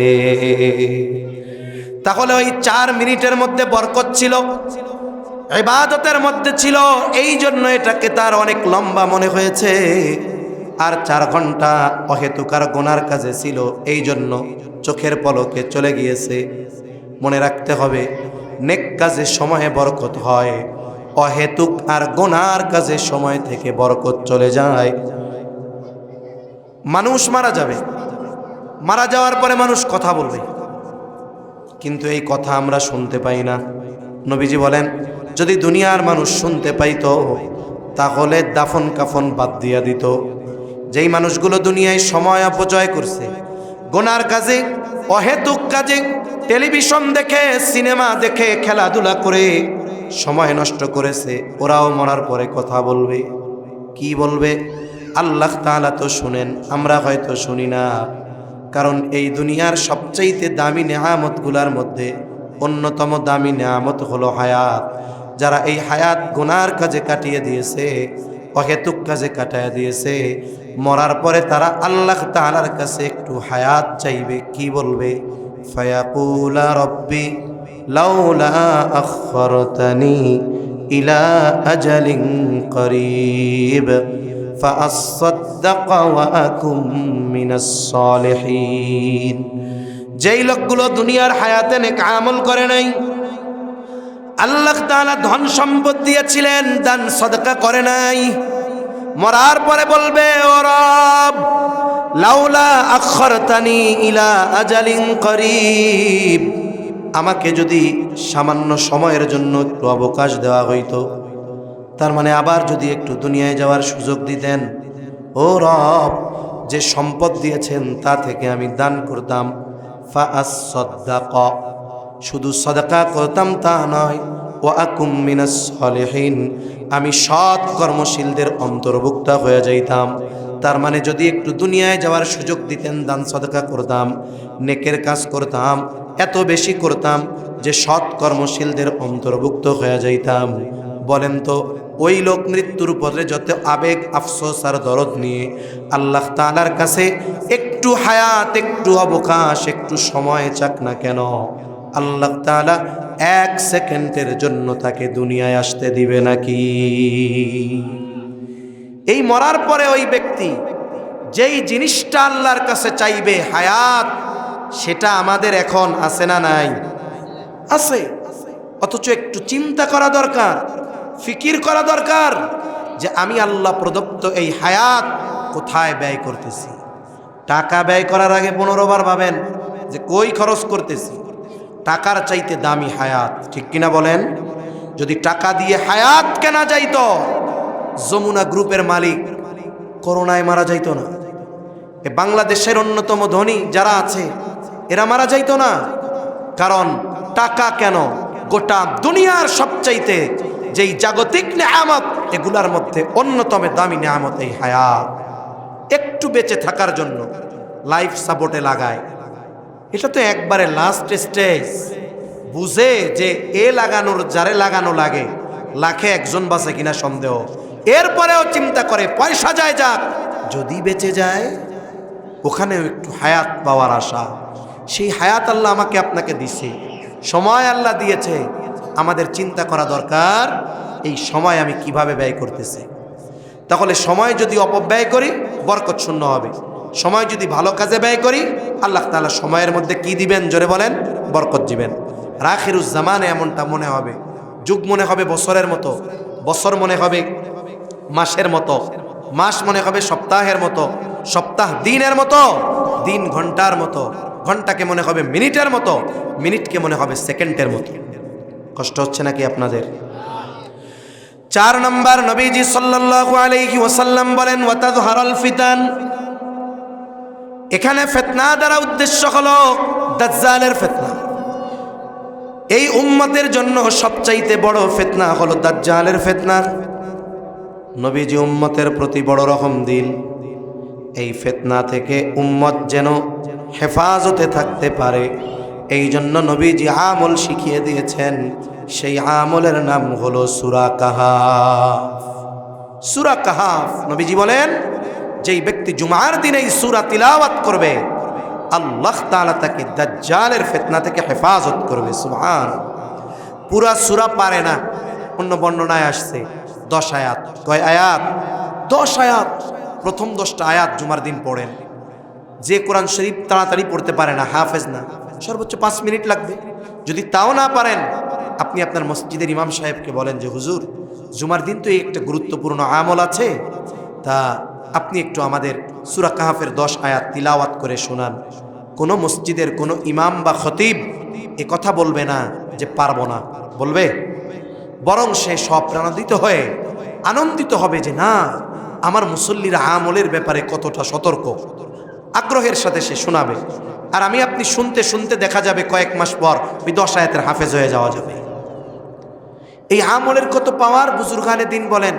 [SPEAKER 1] তাহলে ওই ৪ মিনিটের মধ্যে বরকত ছিল, ইবাদতের মধ্যে ছিল, এই জন্য এটাকে তার অনেক লম্বা মনে হয়েছে। আর ৪ ঘন্টা অহেতুকার গুনার কাজে ছিল, এই জন্য চোখের পলকে চলে গিয়েছে। মনে রাখতে হবে, নেক কাজে সময়ে বরকত হয়, অহেতুক আর গুনার কাজে সময় থেকে বরকত চলে যায়। মানুষ মারা যাবে, মারা যাওয়ার পরে মানুষ কথা বলবে, কিন্তু এই কথা আমরা শুনতে পাই না। নবীজি বলেন, যদি দুনিয়ার মানুষ শুনতে পাইতো তাহলে দাফন কাফন বাদ দিয়া দিত। যেই মানুষগুলো দুনিয়ায় সময় অপচয় করছে, গুনার কাজে, অহেতুক কাজে, টেলিভিশন দেখে, সিনেমা দেখে, খেলাধুলা করে সময় নষ্ট করেছে, ওরাও মরার পরে কথা বলবে। কি বলবে? আল্লাহ তাআলা তো শুনেন, আমরা হয়তো শুনি না। কারণ এই দুনিয়ার সবচাইতে দামি নেয়ামতগুলার মধ্যে অন্যতম দামি নেয়ামত হলো হায়াত। যারা এই হায়াত গুনার কাজে কাটিয়ে দিয়েছে, অহেতুক কাজে কাটিয়ে দিয়েছে, মরার পরে তারা আল্লাহ তাআলার কাছে একটু হায়াত চাইবে। কি বলবে? ফায়াকুলা রব্বি লাউলা আখখারতানি ইলা আজালিন করিব ফাআসাদ্দাক ওয়া আকুম মিনাস সালিহিন। যেই লোকগুলো দুনিয়ার হায়াতে নেক আমল করে নাই, আল্লাহ তাআলা ধন সম্পদ দিয়েছিলেন, দান সদকা করে নাই, মরার পরে বলবে, ও রব লাউলা আখখারতানি ইলা আজালিন করিব, আমাকে যদি সামান্য সময়ের জন্য একটু অবকাশ দেওয়া হইতো, তার মানে আবার যদি একটু দুনিয়ায় যাওয়ার সুযোগ দিতেন, ও রব যে সম্পদ দিয়েছেন তা থেকে আমি দান করতাম। ফাআসাদ্দাক, শুধু সাদাকা করতাম তা নয়, ওয়া আকুম মিনাস সালিহিন, আমি সৎ কর্মশীলদের অন্তর্ভুক্ত হয়ে যাইতাম। তার মানে যদি একটু দুনিয়ায় যাওয়ার সুযোগ দিতেন, দান সাদাকা করতাম, নেকের কাজ করতাম, এত বেশি করতাম যে সৎ কর্মশীলদের অন্তর্ভুক্ত হয়ে যাইতাম। বলেন তো, ওই লোক মৃত্যুর পরে যত আবেগ, আফসোস আর দরদ নিয়ে আল্লাহ তাআলার কাছে একটু হায়াত, একটু অবকাশ, একটু সময় চাক না কেন, আল্লাহ তাআলা 1 সেকেন্ডের জন্য তাকে দুনিয়ায় আসতে দিবে নাকি? এই মরার পরে ওই ব্যক্তি যেই জিনিসটা আল্লাহর কাছে চাইবে, হায়াত, সেটা আমাদের এখন আছে না নাই? আছে। অথচ একটু চিন্তা করা দরকার, ফিকির করা দরকার যে আমি আল্লাহ প্রদত্ত এই হায়াত কোথায় ব্যয় করতেছি। টাকা ব্যয় করার আগে 15 বার ভাবেন যে কই খরচ করতেছি। টাকার চাইতে দামি হায়াত, ঠিক কিনা বলেন? যদি টাকা দিয়ে হায়াত কেনা যাইতো, যমুনা গ্রুপের মালিক করোনায় মারা যাইতো না। বাংলাদেশের অন্যতম ধনী যারা আছে এরা মারা যাইতো না। কারণ টাকা কেন, গোটা দুনিয়ার সবচাইতে যেই জাগতিক নেয়ামত, এগুলার মধ্যে অন্যতম দামি নেয়ামত এই হায়াত। একটু বেঁচে থাকার জন্য লাইফ সাপোর্টে লাগায়, এটা তো একবারে লাস্ট স্টেজ। বুঝে যে এ লাগানোর যারে লাগানো লাগে, লাখে একজন বাঁচে কিনা সন্দেহ। এরপরেও চিন্তা করে পয়সা যায় যাক, যদি বেঁচে যায় ওখানেও একটু হায়াত পাওয়ার আশা। সেই হায়াত আল্লাহ আমাকে আপনাকে দিছে, সময় আল্লাহ দিয়েছে। আমাদের চিন্তা করা দরকার এই সময় আমি কিভাবে ব্যয় করতেছি। তাহলে সময় যদি অপব্যয় করি বরকত শূন্য হবে, সময় যদি ভালো কাজে ব্যয় করি আল্লাহ তাআলা সময়ের মধ্যে কি দিবেন জোরে বলেন, বরকত দিবেন। আখিরুজ জামানে এমনটা মনে হবে, যুগ মনে হবে বছরের মতো, বছর মনে হবে মাসের মতো, মাস মনে হবে সপ্তাহের মতো, সপ্তাহ দিনের মতো, দিন ঘন্টার মতো, ঘন্টাকে মনে হবে মিনিটের মতো, মিনিটকে মনে হবে সেকেন্ডের মতো। কষ্ট হচ্ছে নাকি আপনাদের? 4 নম্বর, নবীজি সাল্লাল্লাহু আলাইহি ওয়াসাল্লাম বলেন ওয়াতাযহারাল ফিতান। এখানে ফিতনা দ্বারা উদ্দেশ্য হলো দাজ্জালের ফিতনা। এই উম্মতের জন্য সবচাইতে বড় ফিতনা হলো দাজ্জালের ফিতনা। নবীজি উম্মতের প্রতি বড় রকম দিল, এই ফিতনা থেকে উম্মত যেন হেফাজতে থাকতে পারে, এই জন্য নবীজি আমল শিখিয়ে দিয়েছেন। সেই আমলের নাম হলো সূরা কাহাফ। সূরা কাহাফ, নবীজি বলেন যেই ব্যক্তি জুমার দিনে এই সূরা তিলাওয়াত করবে আল্লাহ তাআলা তাকে দাজ্জালের ফিতনা থেকে হেফাজত করবে। সুবহান। পুরা সূরা পারে না, অন্য বর্ণনায় আসছে 10 আয়াত। কয় আয়াত? 10 আয়াত। প্রথম 10টা আয়াত জুমার দিন পড়েন। যে কোরআন শরীফ তাড়াতাড়ি পড়তে পারে না, হাফেজ না, সর্বোচ্চ 5 মিনিট লাগবে। যদি তাও না পারেন, আপনি আপনার মসজিদের ইমাম সাহেবকে বলেন যে হুজুর, জুমার দিন তো এই একটা গুরুত্বপূর্ণ আমল আছে, তা আপনি একটু আমাদের সূরা কাহাফের 10 আয়াত তিলাওয়াত করে শোনান। কোনো মসজিদের কোনো ইমাম বা খতিব এ কথা বলবে না যে পারবো না, বলবে, বরং সে সপ্রাণোদিত হয়ে আনন্দিত হবে যে না, আমার মুসল্লিরা আমলের ব্যাপারে কতটা সতর্ক, আগ্রহের সাথে সে শোনাবে। আর আমি আপনি শুনতে শুনতে দেখা যাবে কয়েক মাস পর ওই 10 আয়াতের হাফেজ হয়ে যাওয়া যাবে। এই আমলের কত পাওয়ার। বুজুর্গানে দিন বলেন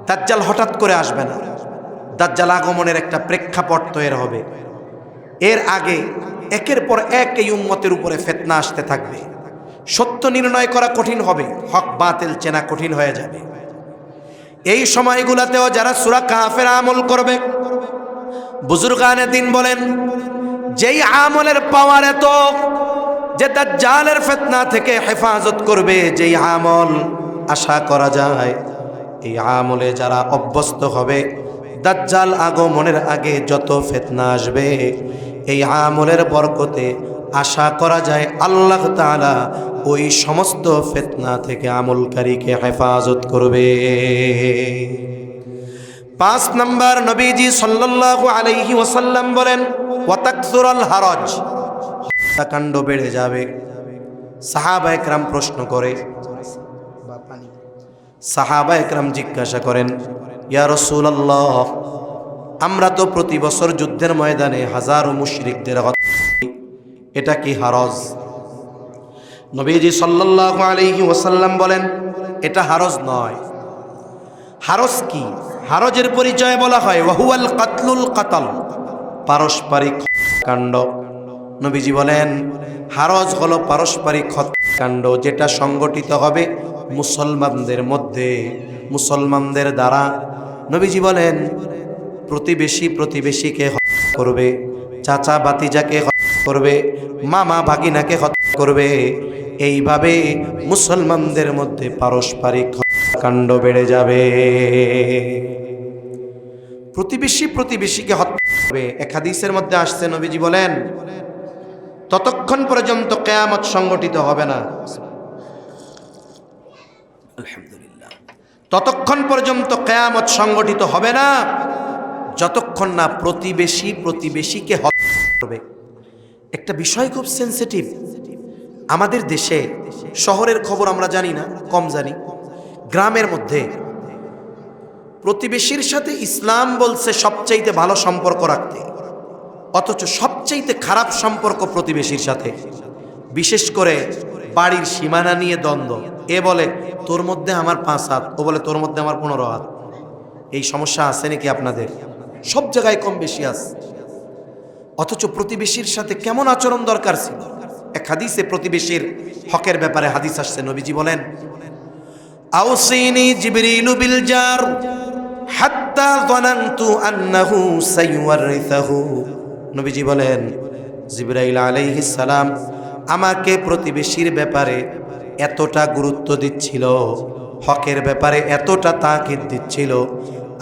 [SPEAKER 1] দাজ্জাল হঠাৎ করে আসবে না, দাজ্জাল আগমনের একটা প্রেক্ষাপট তৈরি হবে। এর আগে একের পর এক এই উম্মতের উপরে ফিতনা আসতে থাকবে, সত্য নির্ণয় করা কঠিন হবে, হক বাতিল চেনা কঠিন হয়ে যাবে। এই সময়গুলোতেও যারা সূরা কাহাফের আমল করবে, বুজুর্গানে দিন বলেন যেই আমলের পাওয়ার এত যে দাজ্জালের ফিতনা থেকে হেফাজত করবে, যেই আমল আশা করা যায়, এই আমলে যারা অভ্যস্ত হবে, দাজ্জাল আগমনের আগে যত ফিতনা আসবে এই আমলের বরকতে আশা করা যায় আল্লাহ তাআলা ওই সমস্ত ফিতনা থেকে আমলকারীকে হেফাজত করবে। 5 নম্বর, নবীজি সাল্লাল্লাহু আলাইহি ওয়াসাল্লাম বলেন ওয়াতাকসুরাল হারাজ, হত্যাকাণ্ড বেড়ে যাবে। সাহাবা একরাম প্রশ্ন করে, সাহাবা একরাম জিজ্ঞাসা করেন, ইয়া রাসূলুল্লাহ, আমরা তো প্রতি বছর যুদ্ধের ময়দানে হাজারো মুশরিকদের হত্যা করি, এটা কি হারজ? নবীজি সাল্লাল্লাহু আলাইহি ওয়াসাল্লাম বলেন এটা হারজ নয়। হারজ কি? হারজের পরিচয় বলা হয় ওয়াহুয়াল কাতলুল কাতাল, পারস্পরিক কাণ্ড। নবীজি বলেন হারজ হলো পারস্পরিক হত্যাকাণ্ড, যেটা সংগঠিত হবে মুসলমানদের মধ্যে, মুসলমানদের দ্বারা। নবীজি বলেন প্রতিবেশী প্রতিবেশীকে হত্যা করবে, চাচা ভাতিজাকে হত্যা করবে, মামা ভাগিনাকে হত্যা করবে। এইভাবে মুসলমানদের মধ্যে পারস্পরিক হত্যাকাণ্ড বেড়ে যাবে। প্রতিবেশী প্রতিবেশীকে হত্যা করবে। এক হাদিসের মধ্যে আসছে, নবীজি বলেন ততক্ষণ পর্যন্ত কিয়ামত সংগঠিত হবে না। আলহামদুলিল্লাহ, ততক্ষণ পর্যন্ত কিয়ামত সংগঠিত হবে না যতক্ষণ না প্রতিবেশী প্রতিবেশীকে হত্যা করবে। একটা বিষয় খুব সেনসিটিভ। আমাদের দেশে শহরের খবর আমরা জানি না, কম জানি। গ্রামের মধ্যে প্রতিবেশীর সাথে ইসলাম বলছে সবচাইতে ভালো সম্পর্ক রাখতে, অথচ সবচাইতে খারাপ সম্পর্ক প্রতিবেশীর সাথে, বিশেষ করে বাড়ির সীমানা নিয়ে দ্বন্দ্ব। এ বলে তোর মধ্যে আমার 5 হাত, ও বলে তোর মধ্যে আমার 15 হাত। এই সমস্যা আছে নাকি আপনাদের? সব জায়গায় কম বেশি আছে। অথচ প্রতিবেশীর সাথে কেমন আচরণ দরকার ছিল। এক হাদিসে প্রতিবেশীর হকের ব্যাপারে হাদিস আসছে, নবীজি বলেন, আউসিনি জিবরিলু বিল জার হাত্তা যানানতু আন্নাহু সাইওয়ারিসাহু। নবীজি বলেন, জিবরাইল আলাইহিস সালাম আমাকে প্রতিবেশীর ব্যাপারে এতটা গুরুত্ব দিচ্ছিল, হকের ব্যাপারে এতটা তাকিদ দিচ্ছিল,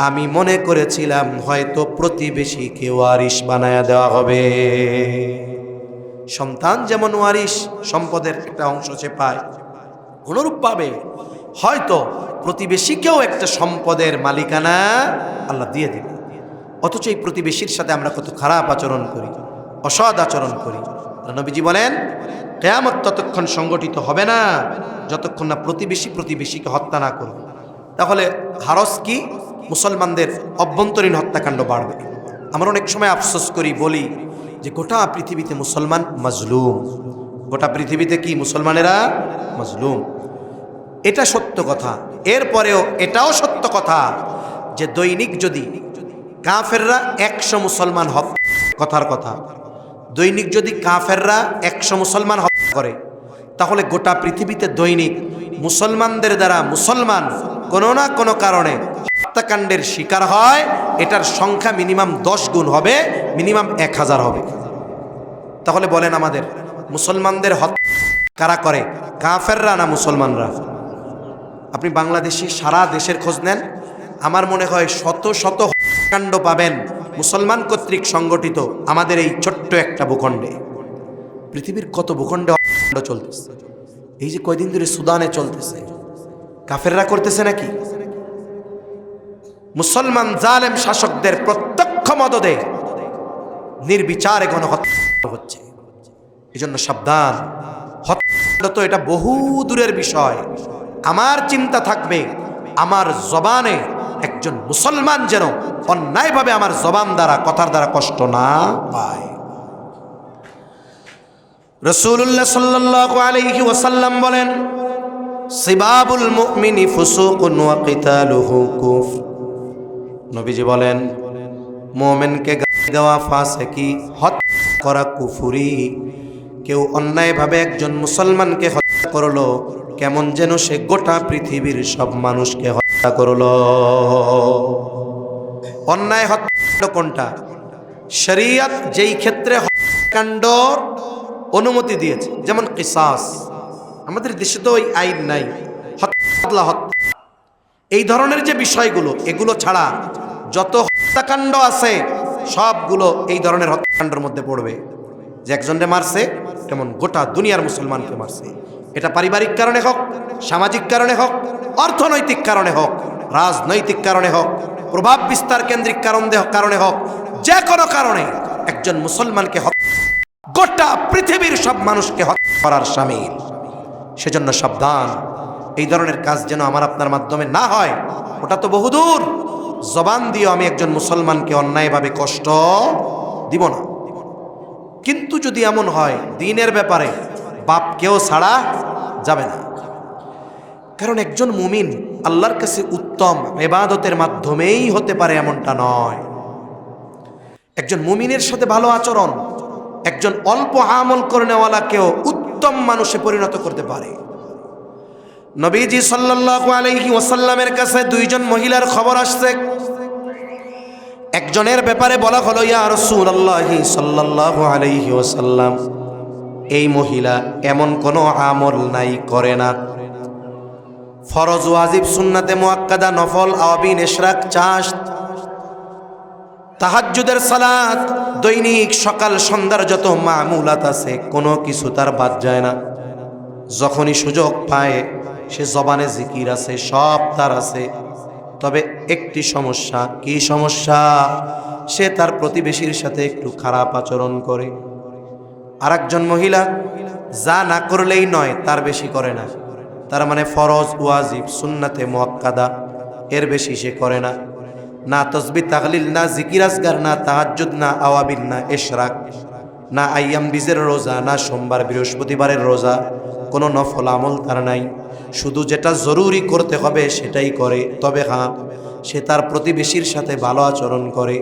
[SPEAKER 1] আমি মনে করেছিলাম হয়তো প্রতিবেশীকে ওয়ারিশ বানায়া দেওয়া হবে। সন্তান যেমন ওয়ারিশ, সম্পদের একটা অংশ সে পায়, অনুরূপভাবে হয়তো প্রতিবেশীকেও একটা সম্পদের মালিকানা আল্লাহ দিয়ে দিবে। অথচ এই প্রতিবেশীর সাথে আমরা কত খারাপ আচরণ করি, অসৎ আচরণ করি। নবীজি বলেন, কিয়ামত ততক্ষণ সংগঠিত হবে না যতক্ষণ না প্রতিবেশীকে হত্যা না করবে। তাহলে হারস কি? মুসলমানদের অভ্যন্তরীণ হত্যাকাণ্ড বাড়বে। আমরা অনেক সময় আফসোস করি, বলি যে গোটা পৃথিবীতে মুসলমান মাজলুম, গোটা পৃথিবীতে কি মুসলমানেরা মাজলুম। এটা সত্য কথা। এরপরেও এটাও সত্য কথা যে দৈনিক যদি কাফেররা 100 মুসলমান হত্যা, কথার কথা, দৈনিক যদি কাফেররা 100 মুসলমান হত্যা করে, তাহলে গোটা পৃথিবীতে দৈনিক মুসলমানদের দ্বারা মুসলমান কোনো না কোনো কারণে হত্যাকাণ্ডের শিকার হয়, এটার সংখ্যা মিনিমাম 10 গুণ হবে, মিনিমাম 1000 হবে। তাহলে বলেন, আমাদের মুসলমানদের হত্যা কারা করে, কাফেররা না মুসলমানরা? আপনি বাংলাদেশে সারা দেশের খোঁজ নেন, আমার মনে হয় শত শত হত্যাকাণ্ড পাবেন মুসলমান কর্তৃক সংগঠিত আমাদের এই ছোট্ট একটা ভূখণ্ডে। পৃথিবীর কত ভূখণ্ডে হত্যাকাণ্ড চলতেছে। এই যে কয়দিন ধরে সুদানে চলতেছে, কাফেররা করতেছে নাকি? মুসলমান জালেম শাসকদের প্রত্যক্ষ মদদে নির্বিচারে গণহত্যা হচ্ছে। এই জন্য সাবধান, হত্যা তো এটা বহু দূরের বিষয়। আমার চিন্তা থাকবে আমার জবানে একজন মুসলমান যেন অন্যায়ভাবে আমার জবান দ্বারা, কথার দ্বারা কষ্ট না পায়। রাসূলুল্লাহ সাল্লাল্লাহু আলাইহি ওয়াসাল্লাম বলেন, সিবাবুল মুমিনি ফুসুকুন ওয়া কিতালুহু কুফর। নবীজি বলেন, মুমিনকে গালি দেওয়া ফাসিকি, হত্যা করা কুফরি। কেউ অন্যায়ভাবে একজন মুসলমানকে হত্যা করলো, কেমন যেন সে গোটা পৃথিবীর সব মানুষকে হত্যা করলো। অন্যায় হত্যাকাণ্ড কোনটা? শরীয়ত যেই ক্ষেত্রে হত্যাকাণ্ড অনুমতি দিয়েছে, যেমন কিসাস, আমাদের দেশে তো ওই আইন নাই, হত্যা, এই ধরনের যে বিষয়গুলো, এগুলো ছাড়া যত হত্যাকাণ্ড আছে সবগুলো এই ধরনের হত্যাকাণ্ডের মধ্যে পড়বে। যে একজনকে মারছে, তেমন গোটা দুনিয়ার মুসলমানকে মারছে। এটা পারিবারিক কারণে হোক, সামাজিক কারণে হোক, অর্থনৈতিক কারণে হোক, রাজনৈতিক কারণে হোক, প্রভাব বিস্তার কেন্দ্রিক কারণে হোক, যে কোনো কারণে একজন মুসলমানকে গোটা পৃথিবীর সব মানুষকে হত্যা করার শামিল। সেজন্য সাবধান, এই ধরনের কাজ যেন আমার আপনার মাধ্যমে না হয়। ওটা তো বহুদূর। জবান দিয়ে আমি একজন মুসলমানকে অন্যায়ভাবে কষ্ট দিব না। কিন্তু যদি এমন হয় দ্বীনের ব্যাপারে বাপকেও ছাড়া যাবে না। কারণ একজন মুমিন আল্লাহর কাছে উত্তম ইবাদতের মাধ্যমেই হতে পারে এমনটা নয়। একজন মুমিনের সাথে ভালো আচরণ একজন অল্প আমল করে নেওয়ালাকেও উত্তম মানুষে পরিণত করতে পারে। নবীজি সাল্লাল্লাহু আলাইহি ওয়াসাল্লামের কাছে 2 জন মহিলার খবর আসছে। একজনের ব্যাপারে বলা হলো, ইয়া রাসূলুল্লাহ সাল্লাল্লাহু আলাইহি ওয়াসাল্লাম, এই মহিলা এমন কোনো আমল নাই, করে না। ফরজ, ওয়াজিব, সুন্নাতে মুআক্কাদা, নফল, আওয়াবিন, ইশরাক, চাষ, তাহাজ্জুদের সালাত, দৈনিক সকাল সন্ধ্যার যত মামুলাত আছে কোনো কিছু তার বাদ যায় না। যখনই সুযোগ পায় সে জবানে জিকির আছে, সব তার আছে। তবে একটি সমস্যা। কি সমস্যা? সে তার প্রতিবেশীর সাথে একটু খারাপ আচরণ করে। আরেকজন মহিলা যা না করলেই নয় তার বেশি করে না। তার মানে ফরজ, ওয়াজিব, সুন্নাতে মুআক্কাদা এর বেশি সে করে না। না তসবি তাহলিল, না জিকির আসগার, না তাহাজ্জুদ, না আওয়াবিন, না ইশরাক, না আইয়াম বীজের রোজা, না সোমবার বৃহস্পতিবারের রোজা, কোনো নফল আমল তার নাই। শুধু যেটা জরুরি করতে হবে সেটাই করে। তবে হ্যাঁ, সে তার প্রতিবেশীর সাথে ভালো আচরণ করে।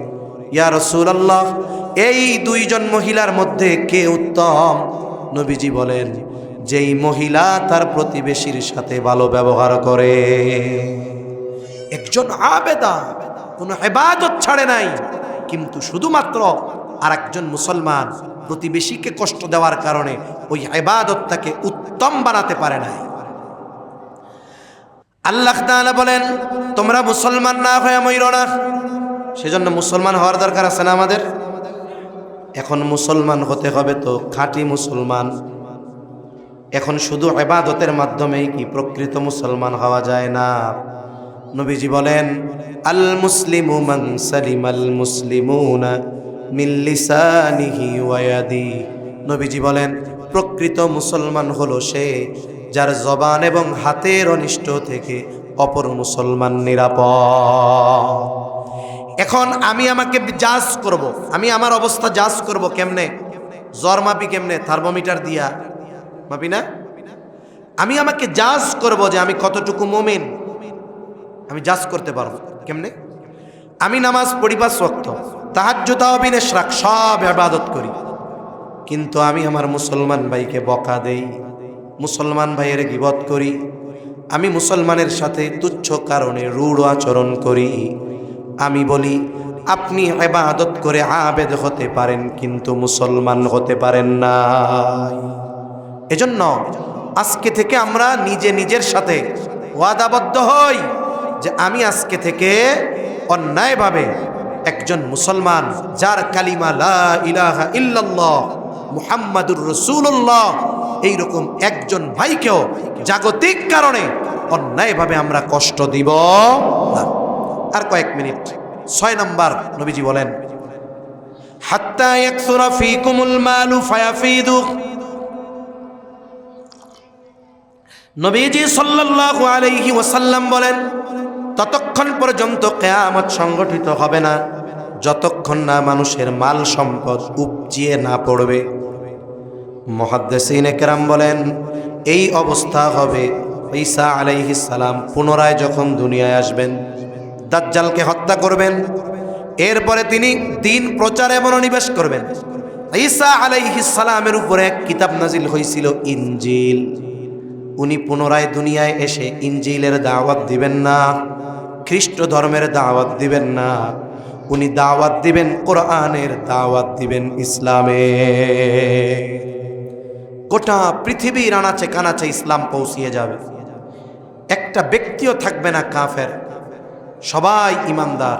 [SPEAKER 1] ইয়া রাসূলুল্লাহ, এই দুইজন মহিলার মধ্যে কে উত্তম? নবীজি বলেন, যেই মহিলা তার প্রতিবেশীর সাথে ভালো ব্যবহার করে। একজন আবেদা, কোনো ইবাদত ছাড়ে নাই, কিন্তু শুধুমাত্র আর একজন মুসলমান প্রতিবেশীকে কষ্ট দেওয়ার কারণে ওই ইবাদতটাকে উত্তম বানাতে পারে নাই। আল্লাহ তাআলা বলেন, তোমরা মুসলমান না হয়ে মইরো না। সেজন্য মুসলমান হওয়ার দরকার আছে না আমাদের? এখন মুসলমান হতে হবে তো খাঁটি মুসলমান। এখন শুধু ইবাদতের মাধ্যমেই কি প্রকৃত মুসলমান হওয়া যায় না? নবীজি বলেন, আল মুসলিমু মান সালিমাল মুসলিমুনা মিন লিসানিহি ওয়া ইয়াদিহি। নবীজি বলেন, প্রকৃত মুসলমান হলো সে যার জবান এবং হাতের অনিষ্ট থেকে অপর মুসলমান নিরাপদ। এখন আমি আমাকে জাজ করব, আমি আমার অবস্থা জাজ করব কেমনে? জ্বর মাপি কেমনে? থার্মোমিটার দিয়া মাপি না? আমি আমাকে জাজ করব যে আমি কতটুকু মুমিন, আমি জাজ করতে পারবো কেমনে? আমি নামাজ পড়ি 5 ওয়াক্ত, তাহাজ্জুদ, তাওবিন, ইশরাক সব ইবাদত করি, কিন্তু আমি আমার মুসলমান ভাইকে বকা দেই, মুসলমান ভাইয়ের গীবত করি, আমি মুসলমানের সাথে তুচ্ছ কারণে রূঢ় আচরণ করি। আমি বলি, আপনি ইবাদত করে আবেদ হতে পারেন কিন্তু মুসলমান হতে পারেন না। এজন্য আজকে থেকে আমরা নিজে নিজের সাথে ওয়াদাবদ্ধ হই যে আমি আজকে থেকে অন্যায়ভাবে একজন মুসলমান, যার কালিমা লা ইলাহা ইল্লাল্লাহ মুহাম্মাদুর রাসূলুল্লাহ, এইরকম একজন ভাইকেও জাগতিক কারণে অন্যায়ভাবে আমরা কষ্ট দিব না। আর কয়েক মিনিট। 6 নম্বর, নবীজি বলেন, হাত্তা ইয়াকসুরা ফীকুমুল মালু ফায়াফিদু। নবীজি সাল্লাল্লাহু আলাইহি ওয়াসাল্লাম বলেন, ততক্ষণ পর্যন্ত কিয়ামত সংগঠিত হবে না যতক্ষণ না মানুষের মাল সম্পদ উপচিয়ে না পড়বে। মুহাদ্দিসিনে কেরাম বলেন, এই অবস্থা হবে ঈসা আলাইহিস সালাম পুনরায় যখন দুনিয়ায় আসবেন, দাজ্জালকে হত্যা করবেন, এরপরে তিনি দ্বীন প্রচারে মনোনিবেশ করবেন। ঈসা আলাইহিস সালামের উপরে এক কিতাব নাজিল হয়েছিল, ইনজিল। উনি পুনরায় দুনিয়ায় এসে ইনজিলের দাওয়াত দিবেন না, খ্রিস্ট ধর্মের দাওয়াত দিবেন না, উনি দাওয়াত দিবেন কোরআনের দাওয়াত দিবেন, ইসলামের। গোটা পৃথিবীর আনাচে কানাচে ইসলাম পৌঁছিয়ে যাবে। একটা ব্যক্তিও থাকবে না কাফের, সবাই ইমানদার।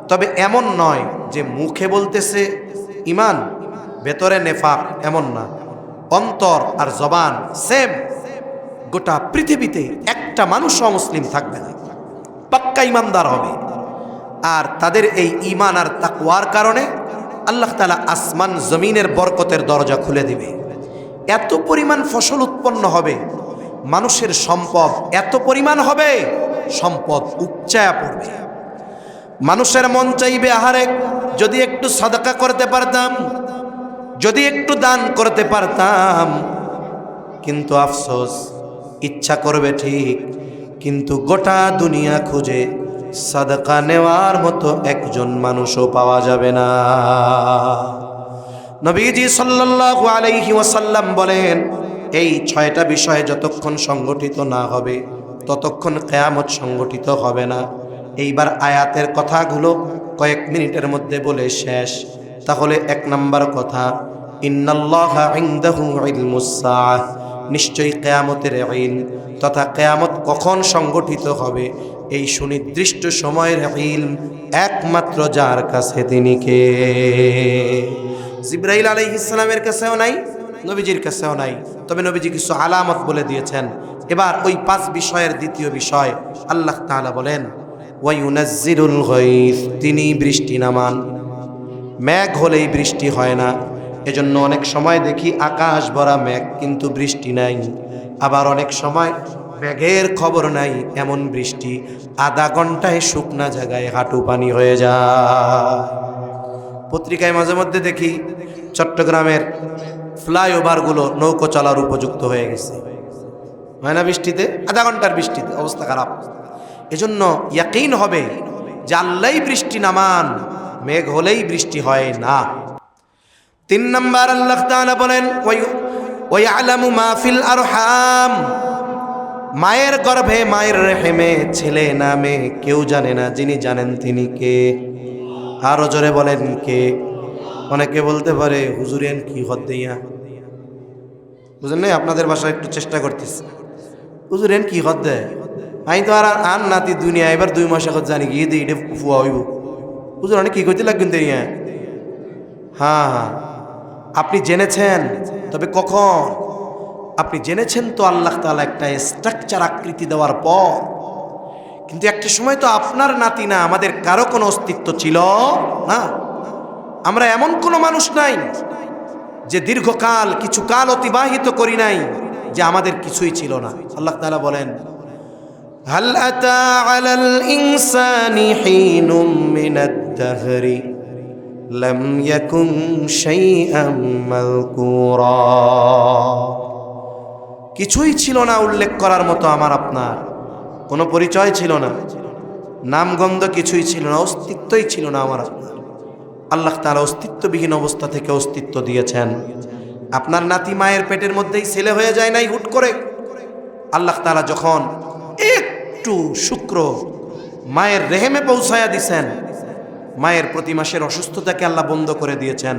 [SPEAKER 1] তবে এমন নয় যে মুখে বলতেছে ইমান, ভেতরে নেফাক, এমন না। অন্তর আর জবান সেম। গোটা পৃথিবীতে একটা মানুষও মুসলিম থাকবে না, পাক্কা ইমানদার হবে। আর তাদের এই ইমান আর তাকওয়ার কারণে আল্লাহ তাআলা আসমান জমিনের বরকতের দরজা খুলে দিবে। এত পরিমাণ ফসল উৎপন্ন হবে, মানুষের সম্পদ এত পরিমাণ হবে, সম্পদ উপচায়া পড়বে। মানুষের মন চাইবে, আহারে যদি একটু সাদাকা করতে পারতাম, যদি একটু দান করতে পারতাম। কিন্তু আফসোস, ইচ্ছা করবে ঠিক, কিন্তু গোটা দুনিয়া খুঁজে সাদাকা নেওয়ার মতো একজন মানুষও পাওয়া যাবে না। নবীজি সাল্লাল্লাহু আলাইহি ওয়াসাল্লাম বলেন, এই 6টা বিষয় যতক্ষণ সংগঠিত না হবে ততক্ষণ কিয়ামত সংগঠিত হবে না। এইবার আয়াতের কথাগুলো কয়েক মিনিটের মধ্যে বলে শেষ। তাহলে 1 নম্বর কথা, ইন্নাল্লাহা ইনদাহু ইলমুস সাআহ, নিশ্চয়ই কিয়ামতের ইলম তথা কিয়ামত কখন সংগঠিত হবে এই সুনির্দিষ্ট সময়ের ইলম একমাত্র যার কাছে, তিনি কে? জিবরাইল আলাইহিস সালামের কাছেও নাই, নবীজির কাছেও নাই। তবে নবীজি কিছু আলামত বলে দিয়েছেন। এবার ওই 5 বিষয়ের দ্বিতীয় বিষয়, আল্লাহ তাআলা বলেন, ওয়া ইউনাজ্জিলুল গায়থ, তিনি বৃষ্টি নামান। মেঘ হলেই বৃষ্টি হয় না। এজন্য অনেক সময় দেখি আকাশ ভরা মেঘ কিন্তু বৃষ্টি নাই। আবার অনেক সময় মেঘের খবর নাই, এমন বৃষ্টি আধা ঘন্টায় শুকনা জায়গায় হাঁটু পানি হয়ে যায়। পত্রিকায় মাঝে মধ্যে দেখি চট্টগ্রামের ফ্লাইওভারগুলো নৌকো চলার উপযুক্ত হয়ে গেছে, হয় না? বৃষ্টিতে, আধা ঘন্টার বৃষ্টিতে অবস্থা খারাপ। এজন্য ইয়াকিন হবে যে আল্লাহই বৃষ্টি নামান, মেঘ হলেই বৃষ্টি হয় না। 3 নাম্বার আল্লাহ তাআলা বলেন ওয়ায়ালামু মা ফিল আরহাম, মায়ের গর্ভে, মায়ের রেহেমে ছেলে না মেয়ে কেউ জানে না, যিনি জানেন তিনি কে? আরো জোরে বলেন কে? অনেকে বলতে পারে হুজুরেন কি হদ দিয়া, বুঝলেন না? আপনাদের ভাষায় একটু চেষ্টা করতেছি। হুজুরেন কি হদ দেয়, আমি তো আর নাতি দুনিয়া এবার 2 মাস এখন জানি গিয়ে দিই ফুয়া হইব। হুজুর অনেক কি করতে লাগবেন দিয়া? হ্যাঁ হ্যাঁ, আপনি জেনেছেন, তবে কখন? আপনি জেনেছেন তো আল্লাহ তাআলা একটা স্ট্রাকচার আকৃতি দেওয়ার পর, কিন্তু একটা সময় তো আপনার নাতি না, আমাদের কারো কোনো অস্তিত্ব ছিল না। আমরা এমন কোনো মানুষ নাই যে দীর্ঘকাল কিছু কাল অতিবাহিত করি নাই যে আমাদের কিছুই ছিল না। আল্লাহ তাআলা বলেন হাল আতা আলাল ইনসানি হিনুম মিনাদ দাহরি লাম ইয়াকুন শাইআম মাযকুরা, কিছুই ছিল না উল্লেখ করার মতো, আমার আপনার কোনো পরিচয় ছিল না, নামগন্ধ কিছুই ছিল না, অস্তিত্বই ছিল না আমার আপনার। আল্লাহ তাআলা অস্তিত্ববিহীন অবস্থা থেকে অস্তিত্ব দিয়েছেন। আপনার নাতি মায়ের পেটের মধ্যেই ছেলে হয়ে যায় নাই হুট করে। আল্লাহ তাআলা যখন একটু শুক্র মায়ের রেহেমে পৌঁছায়া দিছেন, মায়ের প্রতি মাসের অসুস্থতাকে আল্লাহ বন্ধ করে দিয়েছেন।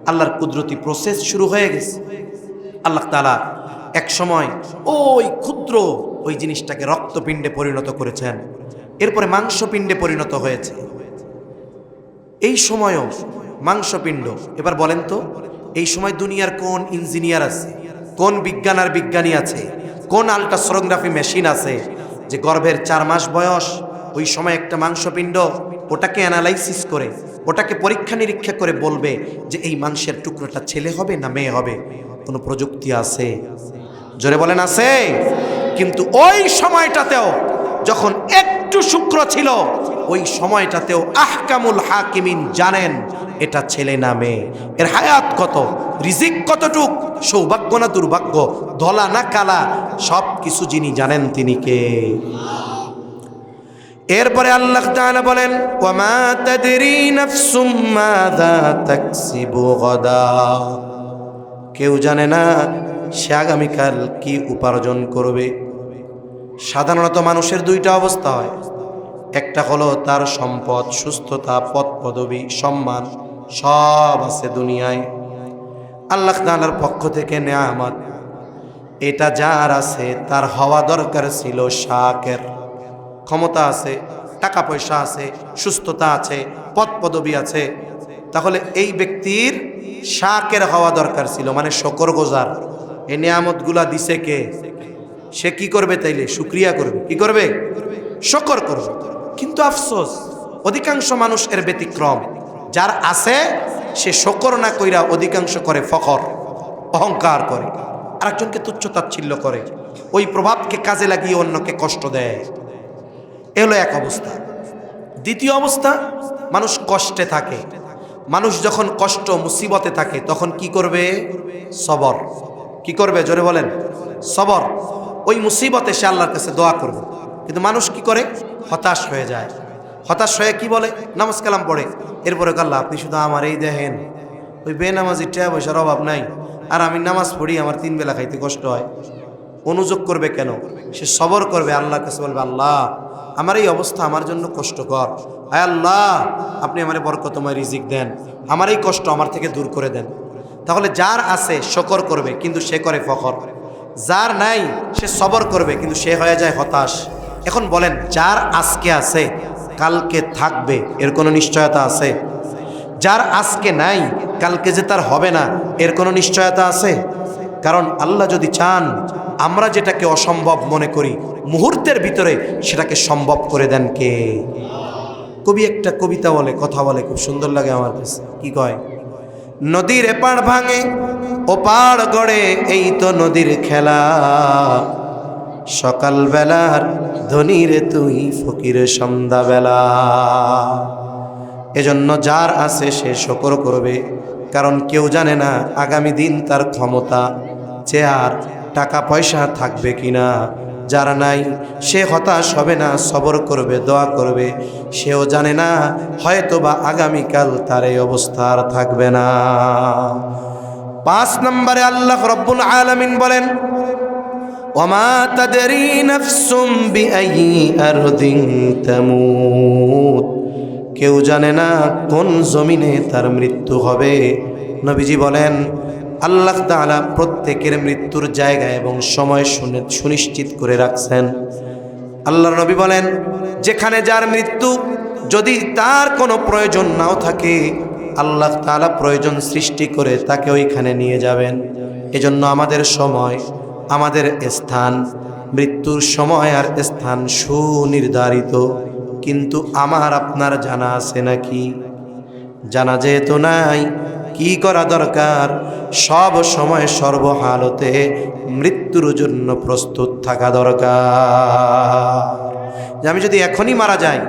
[SPEAKER 1] আল্লাহর কুদরতি প্রসেস শুরু হয়ে গেছে। আল্লাহ তাআলা এক সময় ওই ক্ষুদ্র ওই জিনিসটাকে রক্তপিণ্ডে পরিণত করেছেন, এরপরে মাংসপিণ্ডে পরিণত হয়েছে। এই সময়ও মাংসপিণ্ড। এবার বলেন তো, এই সময় দুনিয়ার কোন ইঞ্জিনিয়ার আছে, কোন বিজ্ঞান আর বিজ্ঞানী আছে, কোন আল্ট্রাসোনোগ্রাফি মেশিন আছে যে গর্ভের 4 মাস বয়স ওই সময় একটা মাংসপিণ্ড ওটাকে অ্যানালাইসিস করে, ওটাকে পরীক্ষা নিরীক্ষা করে বলবে যে এই মাংসের টুকরোটা ছেলে হবে না মেয়ে হবে? কোনো প্রযুক্তি আছে? জোরে বলেন আছে? কিন্তু ওই সময়টাতেও যখন একটু শুক্র ছিল, ওই সময়টাতেও আহকামুল হাকিমিন জানেন এটা ছেলে না মেয়ে, এর হায়াত কত, রিজিক কতটুক, সৌভাগ্য না দুর্ভাগ্য, ধলা না কালা, সব কিছু যিনি জানেন তিনি কে? এরপরে আল্লাহ তাআলা বলেন ওয়ামা তাদরি নাফসুম মাযা তাকসিবু গাদা, কেউ জানে না সে আগামীকাল কি উপার্জন করবে। সাধারণত মানুষের 2টা অবস্থা হয়, একটা হলো তার সম্পদ, সুস্থতা, পদ পদবি, সম্মান সব আছে দুনিয়ায়, আল্লাহ তাআলার পক্ষ থেকে নেয়ামত, এটা যার আছে তার হওয়া দরকার ছিল শাকের, ক্ষমতা আছে, টাকা পয়সা আছে, সুস্থতা আছে, পদ পদবি আছে, তাহলে এই ব্যক্তির শাকের হওয়া দরকার ছিল, মানে শুকরগুজার। এই নিয়ামতগুলা দিছে কে? সে কি করবে তাইলে? শুকরিয়া করবে। কি করবে? শুকর করবে। কিন্তু আফসোস অধিকাংশ মানুষ এর ব্যতিক্রম, যার আছে সে শুকর না কইরা অধিকাংশ করে ফখর, অহংকার করে, আরেকজনকে তুচ্ছ তাচ্ছিল্য করে, ওই প্রভাবকে কাজে লাগিয়ে অন্যকে কষ্ট দেয়। এ হলো এক অবস্থা। দ্বিতীয় অবস্থা, মানুষ কষ্টে থাকে। মানুষ যখন কষ্ট মুসিবতে থাকে তখন কি করবে? সবর। কি করবে? জোরে বলেন। সবর। ওই মুসিবতে সে আল্লাহর কাছে দোয়া করবে। কিন্তু মানুষ কি করে? হতাশ হয়ে যায়। হতাশ হয়ে কি বলে? নামাজ কালাম পড়ে, এরপরে আল্লাহ আপনি শুধু আমার এই দেখেন, ওই বেনামাজি টাকা পয়সার অভাব নাই, আর আমি নামাজ পড়ি, আমার 3 বেলা খাইতে কষ্ট হয়। অনুযোগ করবে কেন? সে সবর করবে, আল্লাহর কাছে বলবে আল্লাহ আমার এই অবস্থা আমার জন্য কষ্টকর, আয় আল্লাহ আপনি আমার বরকতময় রিজিক দেন, আমার এই কষ্ট আমার থেকে দূর করে দেন। তাহলে যার আছে শুকর করবে কিন্তু সে করে ফখর, যার নাই সে সবর করবে কিন্তু সে হয়ে যায় হতাশ। এখন বলেন, যার আজকে আছে কালকে থাকবে এর কোনো নিশ্চয়তা আছে? যার আজকে নাই কালকে যে তার হবে না এর কোনো নিশ্চয়তা আছে? কারণ আল্লাহ যদি চান, আমরা যেটাকে অসম্ভব মনে করি মুহূর্তের ভিতরে সেটাকে সম্ভব করে দেন কে? কবি একটা কবিতা বলে, কথা বলে, খুব সুন্দর লাগে আমার কাছে। কি কয়? নদীর এপাড় ভাঙে ওপাড় গড়ে, এই তো নদীর খেলা, সকালবেলার ধনী রে তুই ফকির সন্ধ্যাবেলা। এজন্য যার আছে সে শুকর করবে, কারণ কেউ জানে না আগামী দিন তার ক্ষমতা, চেয়ার, টাকা পয়সা থাকবে কিনা। যার নাই সে হতাশ হবে না, সবর করবে, দোয়া করবে। সেও জানে না হয়তো বা আগামীকাল তার এই অবস্থা আর থাকবে না। 5 নম্বরে আল্লাহ রব্বুল আলামিন বলেন, ওমা তাদরি নাফসুম বিআইয়ি আরদিন তামুত। কেউ জানে না কোন জমিনে তার মৃত্যু হবে। নবীজি বলেন, আল্লাহ তাআলা প্রত্যেকের মৃত্যুর জায়গা এবং সময় সুনিশ্চিত করে রাখছেন। আল্লাহর নবী বলেন, যেখানে যার মৃত্যু, যদি তার কোনো প্রয়োজন নাও থাকে, আল্লাহ তাআলা প্রয়োজন সৃষ্টি করে তাকে ওইখানে নিয়ে যাবেন। এজন্য আমাদের সময়, আমাদের স্থান, মৃত্যুর সময় আর স্থান সুনির্ধারিত। কিন্তু আমার আপনার জানা আছে নাকি? জানা যেহেতু নাই, কি করা দরকার? সব সময় সর্বহালতে মৃত্যুর জন্য প্রস্তুত থাকা দরকার। যে আমি যদি এখনই মারা যাই,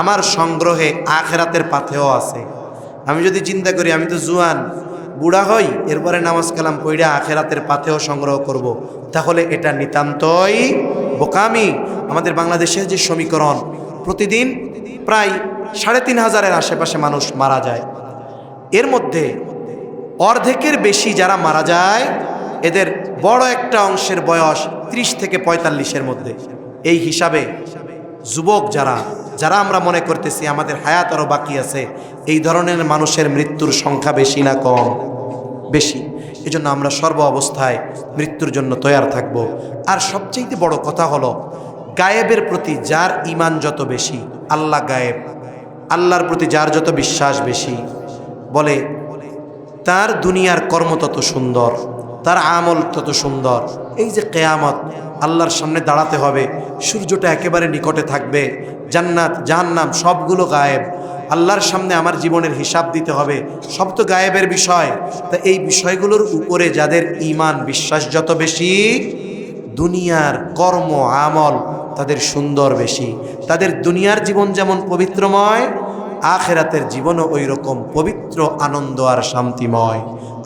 [SPEAKER 1] আমার সংগ্রহে আখেরাতের পাথেও আছে। আমি যদি চিন্তা করি আমি তো জুয়ান, বুড়া হই, এরপরে নামাজ কালাম পড়া আখেরাতের পাথেও সংগ্রহ করব, তাহলে এটা নিতান্তই বোকামি। আমাদের বাংলাদেশের যে সমীকরণ, প্রতিদিন প্রায় ৩,৫০০-এর আশেপাশে মানুষ মারা যায়। এর মধ্যে অর্ধেকের বেশি যারা মারা যায়, এদের বড় একটা অংশের বয়স ৩০ থেকে ৪৫-এর মধ্যে। এই হিসাবে যুবক যারা আমরা মনে করতেছি আমাদের হায়াত আরও বাকি আছে, এই ধরনের মানুষের মৃত্যুর সংখ্যা বেশি না কম? বেশি। এজন্য আমরা সর্ব অবস্থায় মৃত্যুর জন্য তৈয়ার থাকব। আর সবচেয়ে বড় কথা হলো, গায়েবের প্রতি যার ঈমান যত বেশি, আল্লাহ গায়েব, আল্লাহর প্রতি যার যত বিশ্বাস বেশি, বলে তার দুনিয়ার কর্ম তত সুন্দর, তার আমল তত সুন্দর। এই যে কিয়ামত, আল্লাহর সামনে দাঁড়াতে হবে, সূর্যটা একেবারে নিকটে থাকবে, জান্নাত জাহান্নাম সবগুলো গায়েব, আল্লাহর সামনে আমার জীবনের হিসাব দিতে হবে, সব তো গায়েবের বিষয়। তা এই বিষয়গুলোর উপরে যাদের ঈমান বিশ্বাস যত বেশি, দুনিয়ার কর্ম আমল তাদের সুন্দর বেশি। তাদের দুনিয়ার জীবন যেমন পবিত্রময়, আখেরাতের জীবনও ওই রকম পবিত্র, আনন্দ আর শান্তিময়।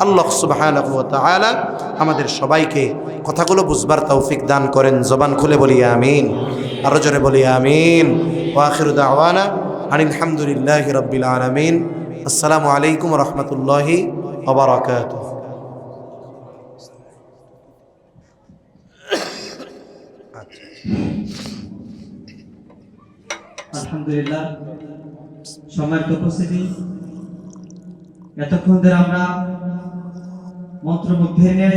[SPEAKER 1] আল্লাহ সুবহানাহু ওয়া তাআলা আমাদের সবাইকে কথাগুলো বুঝবার তৌফিক দান করেন। জবান খুলে বলি আমিন, আরো জোরে বলি আমিন। ওয়া আখিরু দাওয়ানা আনিল হামদুলিল্লাহি রাব্বিল আলামিন। আসসালামু আলাইকুম ওয়া রাহমাতুল্লাহি ওয়া বারাকাতুহু।
[SPEAKER 2] আলহামদুলিল্লাহ, সম্মানিত উপস্থিতি, এতক্ষণ ধরে আমরা মন্ত্রমুগ্ধ হয়ে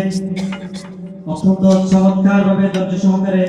[SPEAKER 2] অত্যন্ত চমৎকার ভাবে ধৈর্য সহকারে